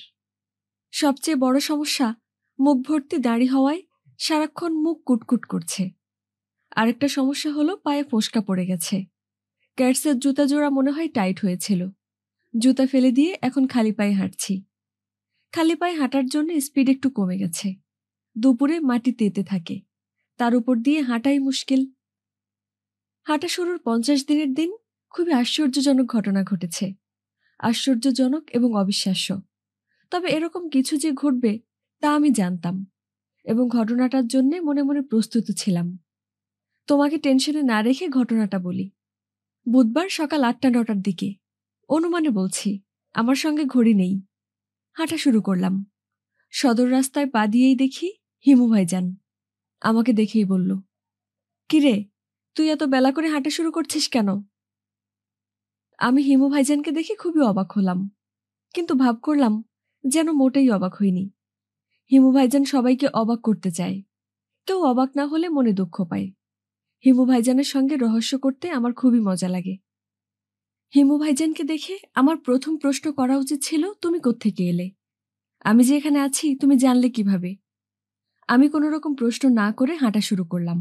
সবচেয়ে বড় সমস্যা, মুখ ভর্তি দাড়ি হওয়ায় সারাক্ষণ মুখ কুটকুট করছে। আরেকটা সমস্যা হলো পায়ে ফোস্কা পড়ে গেছে। ক্যাটসের জুতা জোড়া মনে হয় টাইট হয়েছিল। জুতা ফেলে দিয়ে এখন খালি পায়ে হাঁটছি। খালি পায়ে হাঁটার জন্য স্পিড একটু কমে গেছে। দুপুরে মাটি তেতে থাকে, তার উপর দিয়ে হাঁটাই মুশকিল। হাঁটা শুরুর ৫০ দিনের দিন খুবই আশ্চর্যজনক ঘটনা ঘটেছে। আশ্চর্যজনক এবং অবিশ্বাস্য। তবে এরকম কিছু যে ঘটবে তা আমি জানতাম, এবং ঘটনাটার জন্যে মনে মনে প্রস্তুত ছিলাম। তোমাকে টেনশনে না রেখে ঘটনাটা বলি। বুধবার সকাল ৮টা-৯টার দিকে, অনুমানে বলছি, আমার সঙ্গে ঘড়ি নেই। হাঁটা শুরু করলাম। সদর রাস্তায় পা দিয়েই দেখি হিমু ভাইজান। আমাকে দেখেই বলল, কিরে, তুই এত বেলা করে হাঁটা শুরু করছিস কেন? আমি হিমু ভাইজানকে দেখে খুবই অবাক হলাম, কিন্তু ভাব করলাম যেন মোটেই অবাক হইনি। হিমু ভাইজান সবাইকে অবাক করতে চায়। কেউ অবাক না হলে মনে দুঃখ পায়। হিমু ভাইজানের সঙ্গে রহস্য করতে আমার খুবই মজা লাগে। হিমু ভাইজানকে দেখে আমার প্রথম প্রশ্ন করা উচিত ছিল, তুমি কোত্থেকে এলে? আমি যে এখানে আছি তুমি জানলে কিভাবে? আমি কোনো রকম প্রশ্ন না করে হাঁটা শুরু করলাম।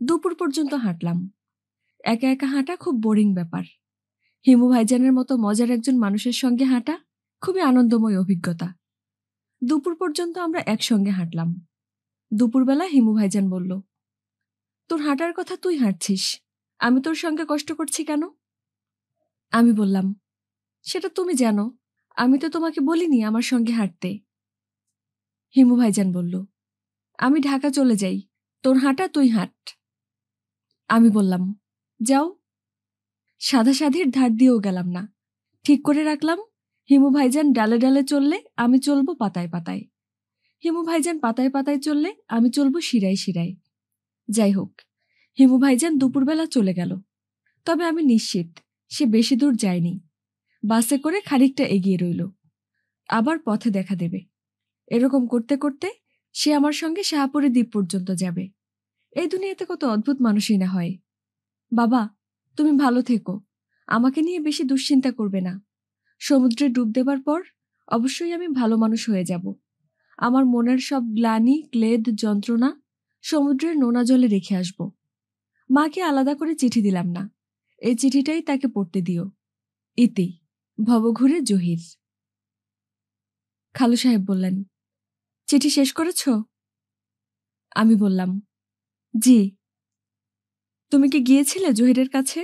দুপুর পর্যন্ত হাঁটলাম। একা একা হাঁটা খুব বোরিং ব্যাপার। হিমু ভাইজানের মতো মজার একজন মানুষের সঙ্গে হাঁটা খুবই আনন্দময় অভিজ্ঞতা। দুপুর পর্যন্ত আমরা একসঙ্গে হাঁটলাম। দুপুরবেলা হিমু ভাইজান বলল, তোর হাঁটার কথা তুই হাঁটছিস, আমি তোর সঙ্গে কষ্ট করছি কেন? আমি বললাম, সেটা তুমি জানো, আমি তো তোমাকে বলিনি আমার সঙ্গে হাঁটতে। হিমু ভাইজান বলল, আমি ঢাকা চলে যাই, তোর হাঁটা তুই হাঁট। আমি বললাম, যাও। সাধাসাধির ধার দিয়েও গেলাম না। ঠিক করে রাখলাম, হিমু ভাইজান ডালে ডালে চললে আমি চলবো পাতায় পাতায়। হিমু ভাইজান পাতায় পাতায় চললে আমি চলবো শিরায় শিরায়। যাই হোক, হিমু ভাইজান দুপুরবেলা চলে গেল। তবে আমি নিশ্চিত সে বেশি দূর যায়নি। বাসে করে খানিকটা এগিয়ে রইল, আবার পথে দেখা দেবে। এরকম করতে করতে সে আমার সঙ্গে শাহপুরী দ্বীপ পর্যন্ত যাবে। এই দুনিয়াতে কত অদ্ভুত মানুষই না হয়। বাবা, তুমি ভালো থেকো, আমাকে নিয়ে বেশি দুশ্চিন্তা করবে না। সমুদ্রে ডুব দেবার পর অবশ্যই আমি ভালো মানুষ হয়ে যাব। আমার মনের সব গ্লানি, ক্লেদ, যন্ত্রণা সমুদ্রের নোনা জলে রেখে আসব। মাকে আলাদা করে চিঠি দিলাম না, এই চিঠিটাই তাকে পড়তে দিও। ইতি, ভবঘুরে জহির। খালু সাহেব বললেন, চিঠি শেষ করেছ? আমি বললাম, জি। তুমি কি গিয়েছিলে জহিরের কাছে?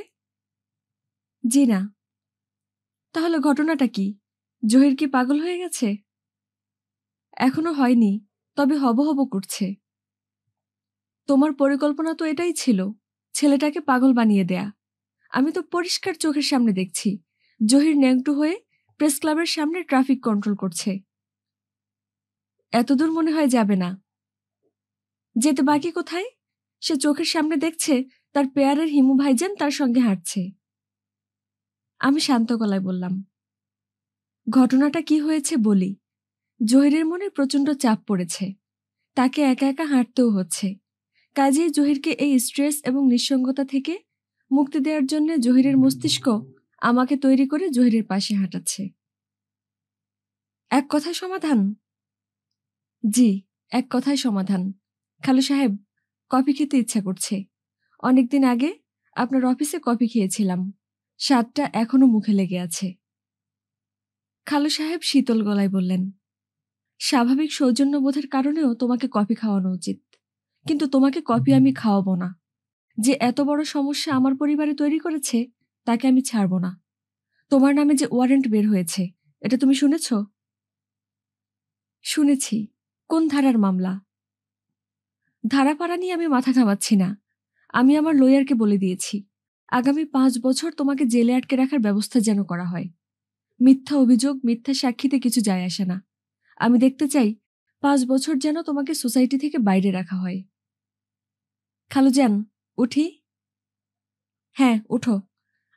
জি না। তাহলে ঘটনাটা কি? জহির কি পাগল হয়ে গেছে? এখনো হয়নি, তবে হব হব করছে। তোমার পরিকল্পনা তো এটাই ছিল, ছেলেটাকে পাগল বানিয়ে দেয়া। আমি তো পরিষ্কার চোখের সামনে দেখছি জহির ন্যাংটু হয়ে প্রেস ক্লাবের সামনে ট্রাফিক কন্ট্রোল করছে। এতদূর মনে হয় যাবে না। যেতে বাকি কোথায়? সে চোখের সামনে দেখছে তার পেয়ারের হিমু ভাইজান তার সঙ্গে হাঁটছে। আমি শান্ত গলায় বললাম, ঘটনাটা কি হয়েছে বলি। জহিরের মনে প্রচণ্ড চাপ পড়েছে, তাকে একা একা হাঁটতেও হচ্ছে। কাজেই জহিরকে এই স্ট্রেস এবং নিঃসঙ্গতা থেকে মুক্তি দেওয়ার জন্য জহিরের মস্তিষ্ক আমাকে তৈরি করে জহিরের পাশে হাঁটাচ্ছে। এক কথায় সমাধান? জি, এক কথায় সমাধান। খালু সাহেব, কফি খেতে ইচ্ছা করছে। অনেকদিন আগে আপনার অফিসে কফি খেয়েছিলাম, স্বাদটা এখনো মুখে লেগে আছে। খালু সাহেব শীতল গলায় বললেন, স্বাভাবিক সৌজন্যবোধের কারণেও তোমাকে কফি খাওয়ানো উচিত, কিন্তু তোমাকে কফি আমি খাওয়াবো না। যে এত বড় সমস্যা আমার পরিবারে তৈরি করেছে তাকে আমি ছাড়ব না। তোমার নামে যে ওয়ারেন্ট বের হয়েছে, এটা তুমি শুনেছ? শুনেছি। কোন ধারার মামলা? ধারাপাড়া নিয়ে আমি মাথা ঘামাচ্ছি না। আমি আমার লয়ারকে বলে দিয়েছি, আগামী 5 বছর তোমাকে জেলে আটকে রাখার ব্যবস্থা যেন করা হয়। মিথ্যা অভিযোগ, মিথ্যা সাক্ষীতে কিছু যায় আসে না। আমি দেখতে চাই 5 বছর যেন তোমাকে সোসাইটি থেকে বাইরে রাখা হয়। খালুজান, উঠি? হ্যাঁ, উঠো।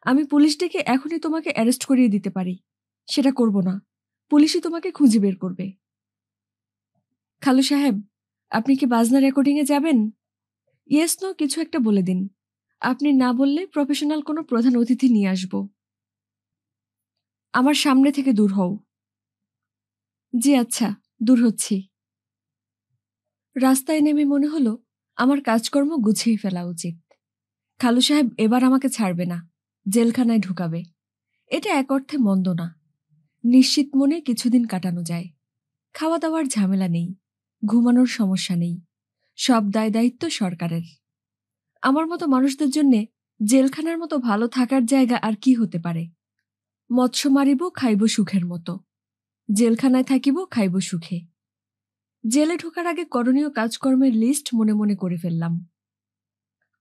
আমি পুলিশ ডেকে এখনই তোমাকে অ্যারেস্ট করিয়ে দিতে পারি। সেটা করব না। পুলিশই তোমাকে খুঁজে বের করবে। খালু সাহেব, আপনি কি বাজনা রেকর্ডিংয়ে যাবেন? ইয়েস নো কিছু একটা বলে দিন। আপনি না বললে প্রফেশনাল কোনো প্রধান অতিথি নিয়ে আসব। আমার সামনে থেকে দূর হও। জি আচ্ছা, দূর হচ্ছি। রাস্তায় নেমে মনে হলো আমার কাজকর্ম গুছিয়ে ফেলা উচিত। খালু সাহেব এবার আমাকে ছাড়বে না, জেলখানায় ঢুকাবে। এটা এক অর্থে মন্দ না। নিশ্চিত মনে কিছুদিন কাটানো যায়। খাওয়া দাওয়ার ঝামেলা নেই, ঘুমানোর সমস্যা নেই। সব দায় দায়িত্ব সরকারের। আমার মতো মানুষদের জন্যে জেলখানার মতো ভালো থাকার জায়গা আর কি হতে পারে? মৎস্য মারিব, খাইব সুখের মতো। জেলখানায় থাকিব, খাইব সুখে। জেলে ঢোকার আগে করণীয় কাজকর্মের লিস্ট মনে মনে করে ফেললাম।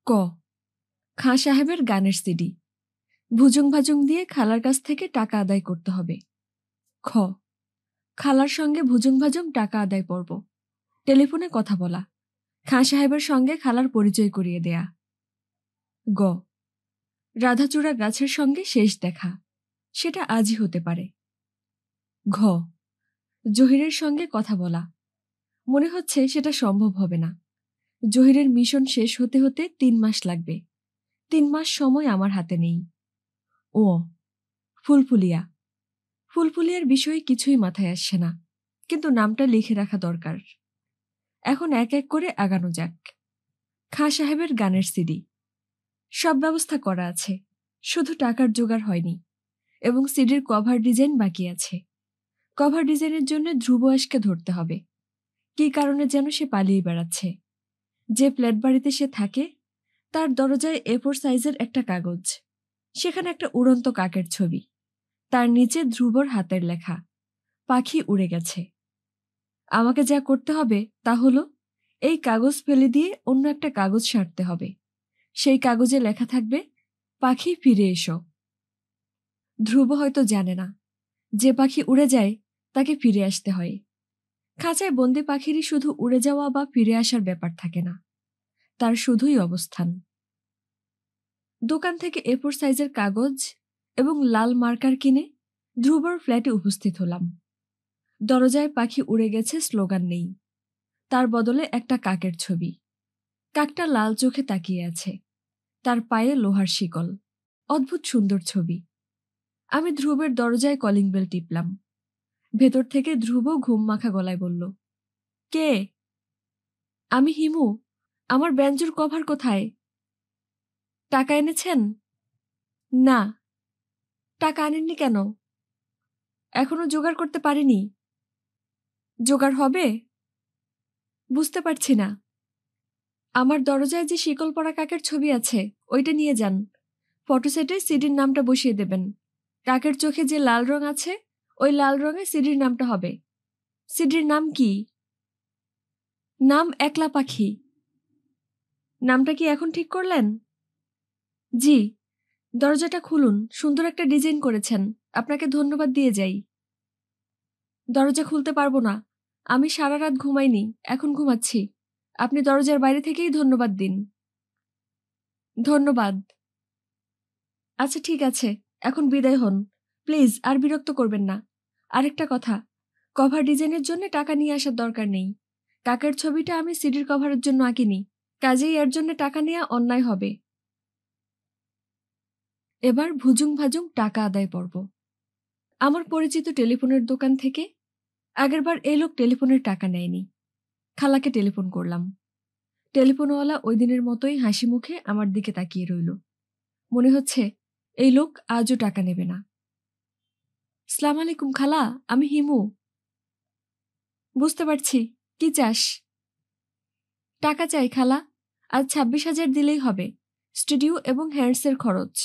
ক, খাঁ সাহেবের গানের সিডি। ভুজুং ভাজুং দিয়ে খালার কাছ থেকে টাকা আদায় করতে হবে। খ, খালার সঙ্গে ভুজুং ভাজুং টাকা আদায় করব। টেলিফোনে কথা বলা, খাঁ সাহেবের সঙ্গে খালার পরিচয় করিয়ে দেয়া। গ, রাধাচূড়া গাছের সঙ্গে শেষ দেখা, সেটা আজই হতে পারে। ঘ, জহিরের সঙ্গে কথা বলা। মনে হচ্ছে সেটা সম্ভব হবে না। জহিরের মিশন শেষ হতে হতে 3 মাস লাগবে। 3 মাস সময় আমার হাতে নেই। ও, ফুলফুলিয়া। ফুলফুলিয়ার বিষয়ে কিছুই মাথায় আসছে না, কিন্তু নামটা লিখে রাখা দরকার। এখন এক এক করে আগানো যাক। খাঁ সাহেবের গানের সিডি। সব ব্যবস্থা করা আছে, শুধু টাকার জোগাড় হয়নি, এবং সিডির কভার ডিজাইন বাকি আছে। কভার ডিজাইনের জন্য ধ্রুব আশকে ধরতে হবে। কী কারণে যেন সে পালিয়ে বেড়াচ্ছে। যে ফ্ল্যাট বাড়িতে সে থাকে তার দরজায় A4 সাইজের একটা কাগজ, সেখানে একটা উড়ন্ত কাকের ছবি, তার নিচে ধ্রুবর হাতের লেখা, পাখি উড়ে গেছে। আমাকে যা করতে হবে তা হলো এই কাগজ ফেলে দিয়ে অন্য একটা কাগজ সারতে হবে। সেই কাগজে লেখা থাকবে, পাখি ফিরে এসো। ধ্রুব হয়তো জানে না, যে পাখি উড়ে যায় তাকে ফিরে আসতে হয়। খাঁচায় বন্দি পাখিরই শুধু উড়ে যাওয়া বা ফিরে আসার ব্যাপার থাকে না, তার শুধুই অবস্থান। দোকান থেকে A4 সাইজের কাগজ এবং লাল মার্কার কিনে ধ্রুবর ফ্ল্যাটে উপস্থিত হলাম। দরজায় পাখি উড়ে গেছে স্লোগান নেই, তার বদলে একটা কাকের ছবি। কাকটা লাল চোখে তাকিয়ে আছে, তার পায়ে লোহার শিকল। অদ্ভুত সুন্দর ছবি। আমি ধ্রুবের দরজায় কলিং বেল টিপলাম। ভেতর থেকে ধ্রুব ঘুম মাখা গলায় বলল, কে? আমি হিমু। আমার ব্যঞ্জুর কভার কোথায়? টাকা এনেছেন? না। টাকা আনেননি কেন? এখনো জোগাড় করতে পারিনি। জোগাড় হবে? বুঝতে পারছি না। আমার দরজায় যে শিকল পরা কাকের ছবি আছে ওইটা নিয়ে যান। ফটোসেটে সিডির নামটা বসিয়ে দেবেন। কাকের চোখে যে লাল রং আছে ওই লাল রঙে সিডির নামটা হবে। সিডির নাম কি? নাম একলা পাখি। নামটা কি এখন ঠিক করলেন? জি। দরজাটা খুলুন, সুন্দর একটা ডিজাইন করেছেন, আপনাকে ধন্যবাদ দিয়ে যাই। দরজা খুলতে পারবো না, আমি সারা রাত ঘুমাইনি, এখন ঘুমাচ্ছি। আপনি দরজার বাইরে থেকেই ধন্যবাদ দিন। ধন্যবাদ। আচ্ছা ঠিক আছে, এখন বিদায় হন। প্লিজ আর বিরক্ত করবেন না। আরেকটা কথা, কভার ডিজাইনের জন্য টাকা নিয়ে আসার দরকার নেই। কাকের ছবিটা আমি সিডির কভারের জন্য আঁকিনি, কাজেই এর জন্য টাকা নেওয়া অন্যায় হবে। এবার ভুজুং ভাজুং টাকা আদায় পর্ব। আমার পরিচিত টেলিফোনের দোকান থেকে আগেরবার এই লোক টেলিফোনের টাকা নেয়নি। খালাকে টেলিফোন করলাম। টেলিফোনওয়ালা ওই দিনের মতোই হাসি মুখে আমার দিকে তাকিয়ে রইল। মনে হচ্ছে এই লোক আজও টাকা নেবে না। সালাম আলাইকুম খালা, আমি হিমু। বুঝতে পারছি, কি চাস? টাকা চাই খালা, আজ 26,000 দিলেই হবে। স্টুডিও এবং হ্যান্ডসের খরচ।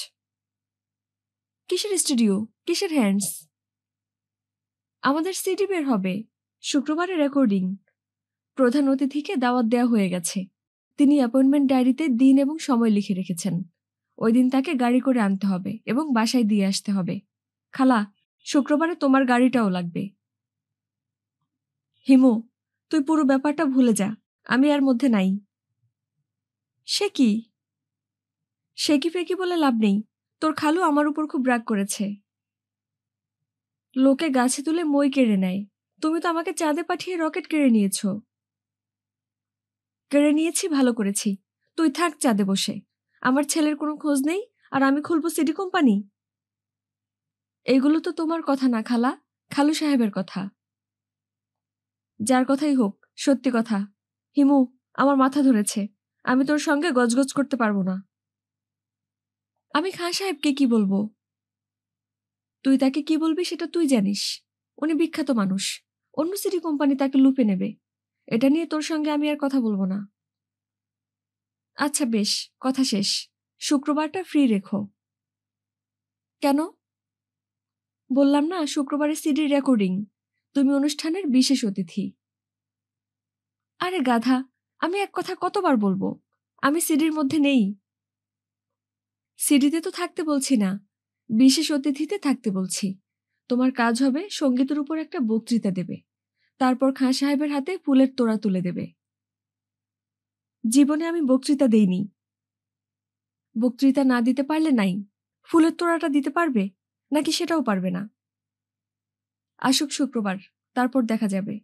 কিসের স্টুডিও, কিসের হ্যান্ডস? আমাদের সিডি বের হবে, শুক্রবারে রেকর্ডিং। প্রধান অতিথিকে দাওয়াত দেওয়া হয়ে গেছে, তিনি অ্যাপয়েন্টমেন্ট ডায়েরিতে দিন এবং সময় লিখে রেখেছেন। ওই দিন তাকে গাড়ি করে আনতে হবে এবং বাসায় দিয়ে আসতে হবে। খালা, শুক্রবারে তোমার গাড়িটাও লাগবে। হিমু, তুই পুরো ব্যাপারটা ভুলে যা, আমি এর মধ্যে নাই। সে কি? সে কি ফেকি বলে লাভ নেই। তোর খালু আমার উপর খুব রাগ করেছে। লোকে গাছে তুলে মই কেড়ে নেয়, তুমি তো আমাকে চাঁদে পাঠিয়ে রকেট কেড়ে নিয়েছ। কেড়ে নিয়েছি, ভালো করেছি। তুই থাক চাঁদে বসে, আমার ছেলের কোনো খোঁজ নেই, আর আমি খুলবো সিডি কোম্পানি। এগুলো তো তোমার কথা না খালা, খালু সাহেবের কথা। যার কথাই হোক, সত্যি কথা। হিমু, আমার মাথা ধরেছে, আমি তোর সঙ্গে গজগজ করতে পারবো না। আমি খান সাহেবকে কি বলবো? তুই তাকে কি বলবি সেটা তুই জানিস। উনি বিখ্যাত মানুষ, অন্য সিটি কোম্পানি তাকে লুপে নেবে। এটা নিয়ে তোর সঙ্গে আমি আর কথা বলবো না। আচ্ছা বেশ, কথা শেষ। শুক্রবারটা ফ্রি রেখো। কেন? বললাম না, শুক্রবারে সিডির রেকর্ডিং, তুমি অনুষ্ঠানের বিশেষ অতিথি। আরে গাধা, আমি এক কথা কতবার বলবো, আমি সিডির মধ্যে নেই। সিডিতে তো থাকতে বলছি না, বিশেষ অতিথিতে থাকতে বলছি। তোমার কাজ হবে সঙ্গীতের উপর একটা বক্তৃতা দেবে, তারপর খাঁ সাহেবের হাতে ফুলের তোড়া তুলে দেবে। জীবনে আমি বক্তৃতা দেইনি। বক্তৃতা না দিতে পারলে নাই, ফুলের তোড়াটা দিতে পারবে নাকি সেটাও পারবে না? আসুক শুক্রবার, তারপর দেখা যাবে।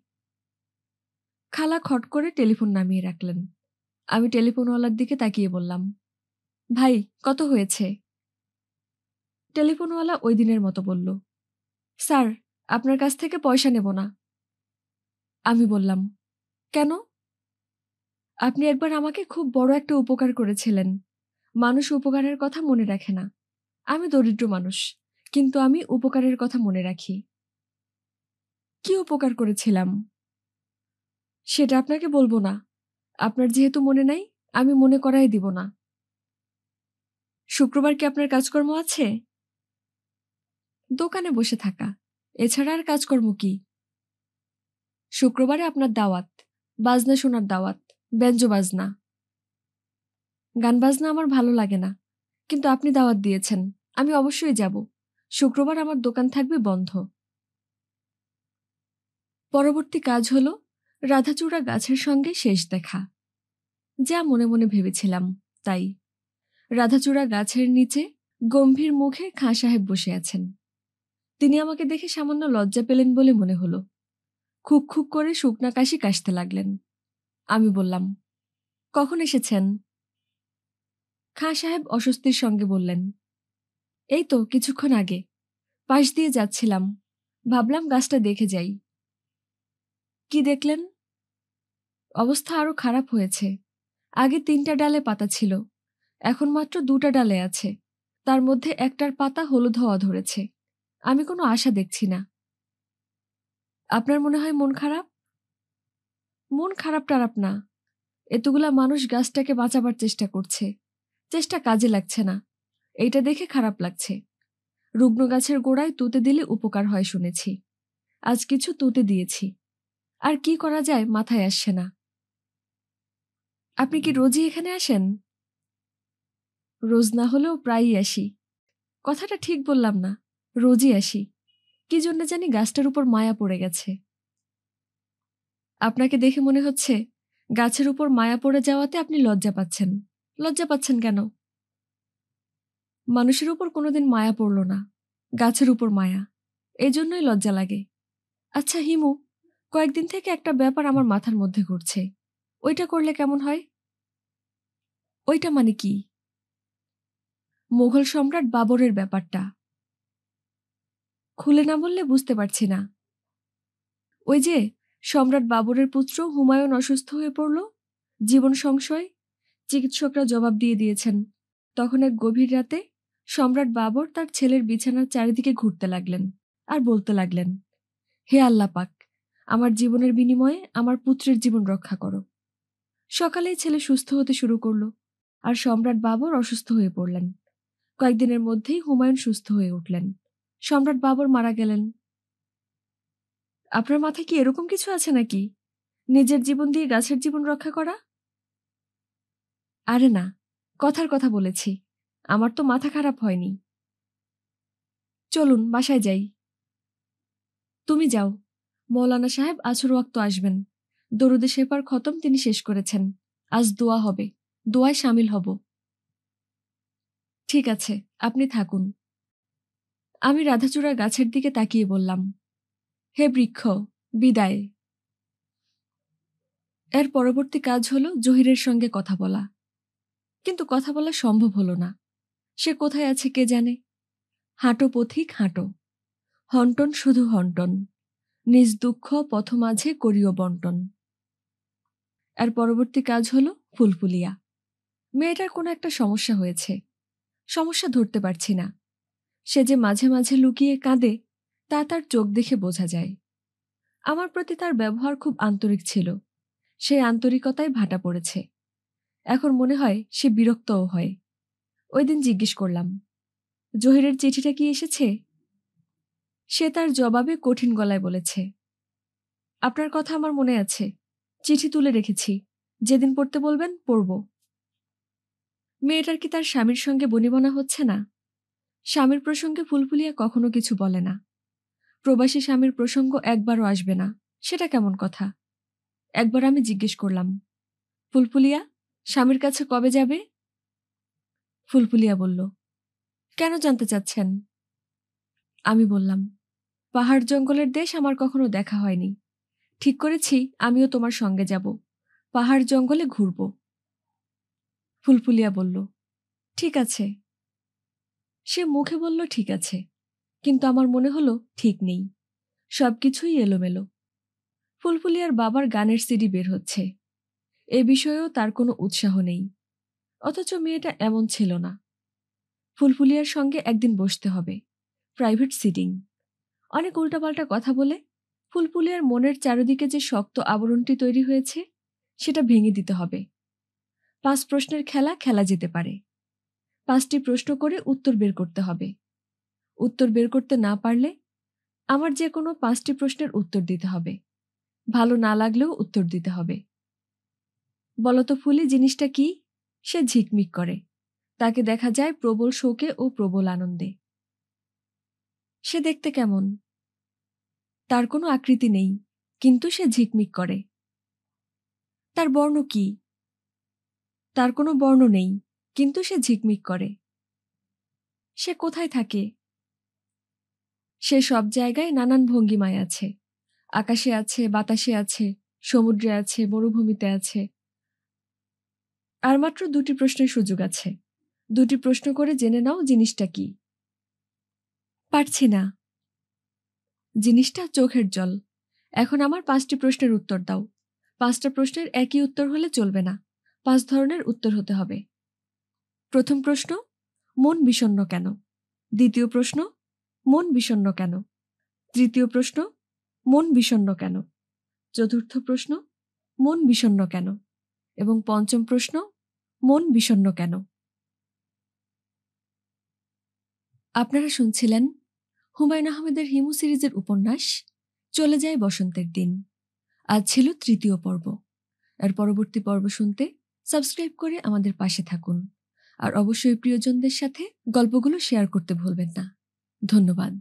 খালা খট করে টেলিফোন নামিয়ে রাখলেন। আমি টেলিফোনওয়ালার দিকে তাকিয়ে বললাম, ভাই, কত হয়েছে? টেলিফোনওয়ালা ওই দিনের মতো বলল, স্যার, আপনার কাছ থেকে পয়সা নেব না। আমি বললাম, কেন? আপনি একবার আমাকে খুব বড় একটা উপকার করেছিলেন। মানুষ উপকারের কথা মনে রাখে না। আমি দরিদ্র মানুষ, কিন্তু আমি উপকারের কথা মনে রাখি। কি উপকার করেছিলাম সেটা আপনাকে বলবো না। আপনার যেহেতু মনে নাই, আমি মনে করাই দিব না। শুক্রবার কি আপনার কাজকর্ম আছে? দোকানে বসে থাকা, এছাড়া আর কাজকর্ম কি? শুক্রবারে আপনার দাওয়াত, বাজনা শোনার দাওয়াত, ব্যঞ্জ বাজনা। গান বাজনা আমার ভালো লাগে না, কিন্তু আপনি দাওয়াত দিয়েছেন, আমি অবশ্যই যাব। শুক্রবার আমার দোকান থাকবে বন্ধ। পরবর্তী কাজ হলো রাধাচূড়া গাছের সঙ্গে শেষ দেখা। যা মনে মনে ভেবেছিলাম তাই। রাধাচূড়া গাছের নিচে গম্ভীর মুখে খাঁ সাহেব বসে আছেন। তিনি আমাকে দেখে সামান্য লজ্জা পেলেন বলে মনে হলো। খুক খুক করে শুকনা কাশি কাশতে লাগলেন। আমি বললাম, কখন এসেছেন? খাঁ সাহেব অস্বস্তির সঙ্গে বললেন, এই তো কিছুক্ষণ আগে। পাশ দিয়ে যাচ্ছিলাম, ভাবলাম গাছটা দেখে যাই। কি দেখলেন? অবস্থা আরো খারাপ হয়েছে। আগে 3টা ডালে পাতা ছিল, এখন মাত্র 2টা ডালে আছে। তার মধ্যে একটার পাতা হলুদ হওয়া ধরেছে। আমি কোনো আশা দেখছি না। আপনার মনে হয় মন খারাপ? মন খারাপ টারাপ না, এতগুলা মানুষ গাছটাকে বাঁচাবার চেষ্টা করছে, চেষ্টা কাজে লাগছে না, এইটা দেখে খারাপ লাগছে। রুগ্ন গাছের গোড়ায় তুতে দিলে উপকার হয় শুনেছি, আজ কিছু তুতে দিয়েছি। আর কি করা যায় মাথায় আসছে না। আপনি কি রোজই এখানে আসেন? রোজ না হলেও প্রায়ই আসি। কথাটা ঠিক বললাম না, রোজই আসি। কি জন্য জানি গাছটার উপর মায়া পড়ে গেছে। আপনাকে দেখে মনে হচ্ছে গাছের উপর মায়া পড়ে যাওয়াতে আপনি লজ্জা পাচ্ছেন। লজ্জা পাচ্ছেন কেন? মানুষের উপর কোনোদিন মায়া পড়ল না, গাছের উপর মায়া, এই জন্যই লজ্জা লাগে। আচ্ছা হিমু, কয়েকদিন থেকে একটা ব্যাপার আমার মাথার মধ্যে ঘুরছে। ওইটা করলে কেমন হয়? ওইটা মানে কি? মোগল সম্রাট বাবরের ব্যাপারটা। খুলে না বললে বুঝতে পারছি না। ওই যে সম্রাট বাবরের পুত্র হুমায়ুন অসুস্থ হয়ে পড়ল, জীবন সংশয়, চিকিৎসকরা জবাব দিয়ে দিয়েছেন। তখন এক গভীর রাতে সম্রাট বাবর তার ছেলের বিছানার চারিদিকে ঘুরতে লাগলেন আর বলতে লাগলেন, হে আল্লাহ পাক, আমার জীবনের বিনিময়ে আমার পুত্রের জীবন রক্ষা করো। সকালেই ছেলে সুস্থ হতে শুরু করল, আর সম্রাট বাবর অসুস্থ হয়ে পড়লেন। কয়েকদিনের মধ্যেই হুমায়ুন সুস্থ হয়ে উঠলেন, সম্রাট বাবর মারা গেলেন। আপনার মাথায় কি এরকম কিছু আছে নাকি, নিজের জীবন দিয়ে গাছের জীবন রক্ষা করা? আরে না, কথার কথা বলেছি, আমার তো মাথা খারাপ হয়নি। চলুন বাসায় যাই। তুমি যাও, মৌলানা সাহেব আসর ওয়াক্ত আসবেন, দরুদে শেফার খতম তিনি শেষ করেছেন, আজ দোয়া হবে, দোয়ায় সামিল হব। ঠিক আছে, আপনি থাকুন। আমি রাধাচূড়ার গাছের দিকে তাকিয়ে বললাম, হে বৃক্ষ, বিদায়। এর পরবর্তী কাজ হলো জহিরের সঙ্গে কথা বলা, কিন্তু কথা বলা সম্ভব হলো না। সে কোথায় আছে কে জানে। হাঁটো পথিক হাঁটো, হন্টন শুধু হন্টন, নিজ দুঃখ পথ মাঝে করিও বন্টন। এর পরবর্তী কাজ হলো ফুলফুলিয়া। মেয়েটার কোনো একটা সমস্যা হয়েছে, সমস্যা ধরতে পারছি না। সে যে মাঝে মাঝে লুকিয়ে কাঁদে তা তার চোখ দেখে বোঝা যায়। আমার প্রতি তার ব্যবহার খুব আন্তরিক ছিল, সেই আন্তরিকতায় ভাটা পড়েছে। এখন মনে হয় সে বিরক্তও হয়। ওই দিন জিজ্ঞেস করলাম, জহিরের চিঠিটা কি এসেছে? সে তার জবাবে কঠিন গলায় বলেছে, আপনার কথা আমার মনে আছে, চিঠি তুলে রেখেছি, যেদিন পড়তে বলবেন পড়ব। মেয়েটার কি তার স্বামীর সঙ্গে বনিবনা হচ্ছে না? স্বামীর প্রসঙ্গে ফুলফুলিয়া কখনো কিছু বলে না। প্রবাসী স্বামীর প্রসঙ্গ একবারও আসবে না, সেটা কেমন কথা? একবার আমি জিজ্ঞেস করলাম, ফুলফুলিয়া, স্বামীর কাছে কবে যাবে? ফুলফুলিয়া বলল, কেন জানতে চাচ্ছেন? আমি বললাম, পাহাড় জঙ্গলের দেশ আমার কখনো দেখা হয়নি, ঠিক করেছি আমিও তোমার সঙ্গে যাব, পাহাড় জঙ্গলে ঘুরব। ফুলফুলিয়া বলল, ঠিক আছে। সে মুখে বলল ঠিক আছে, কিন্তু আমার মনে হলো ঠিক নেই, সবকিছুই এলোমেলো। ফুলফুলিয়ার বাবার গানের সিডি বের হচ্ছে, এ বিষয়েও তার কোনো উৎসাহ নেই, অথচ মেয়েটা এমন ছিল না। ফুলফুলিয়ার সঙ্গে একদিন বসতে হবে, প্রাইভেট সিটিং। অনেক উল্টাপাল্টা কথা বলে ফুলফুলিয়ার মনের চারিদিকে যে শক্ত আবরণটি তৈরি হয়েছে সেটা ভেঙে দিতে হবে। 5 প্রশ্নের খেলা খেলা যেতে পারে। 5টি প্রশ্ন করে উত্তর বের করতে হবে। উত্তর বের করতে না পারলে আমার যে কোনো 5টি প্রশ্নের উত্তর দিতে হবে, ভালো না লাগলেও উত্তর দিতে হবে। বলতো ফুলি জিনিসটা কি? সে ঝিকমিক করে, তাকে দেখা যায় প্রবল শোকে ও প্রবল আনন্দে। সে দেখতে কেমন? তার কোনো আকৃতি নেই, কিন্তু সে ঝিকমিক করে। তার বর্ণ কি? তার কোনো বর্ণ নেই, কিন্তু সে ঝিকমিক করে। সে কোথায় থাকে? সে সব জায়গায় নানান ভঙ্গিমায় আছে, আকাশে আছে, বাতাসে আছে, সমুদ্রে আছে, মরুভূমিতে আছে। আর মাত্র 2টি প্রশ্নের সুযোগ আছে, 2টি প্রশ্ন করে জেনে নাও জিনিসটা কি। পারছি না। জিনিসটা চোখের জল। এখন আমার 5টি প্রশ্নের উত্তর দাও। 5টা প্রশ্নের একই উত্তর হলে চলবে না, 5 ধরনের উত্তর হতে হবে। প্রথম প্রশ্ন, মন বিষণ্ণ কেন? দ্বিতীয় প্রশ্ন, মন বিষণ্ণ কেন? তৃতীয় প্রশ্ন, মন বিষণ্ণ কেন? চতুর্থ প্রশ্ন, মন বিষণ্ণ কেন? এবং পঞ্চম প্রশ্ন, মন বিষণ্ণ কেন? আপনারা শুনছিলেন হুমায়ুন আহমেদের হিমু সিরিজের উপন্যাস চলে যায় বসন্তের দিন। আজ ছিল 3য় পর্ব। এর পরবর্তী পর্ব শুনতে সাবস্ক্রাইব করে আমাদের পাশে থাকুন, আর অবশ্যই প্রিয়জনদের সাথে গল্পগুলো শেয়ার করতে ভুলবেন না। ধন্যবাদ।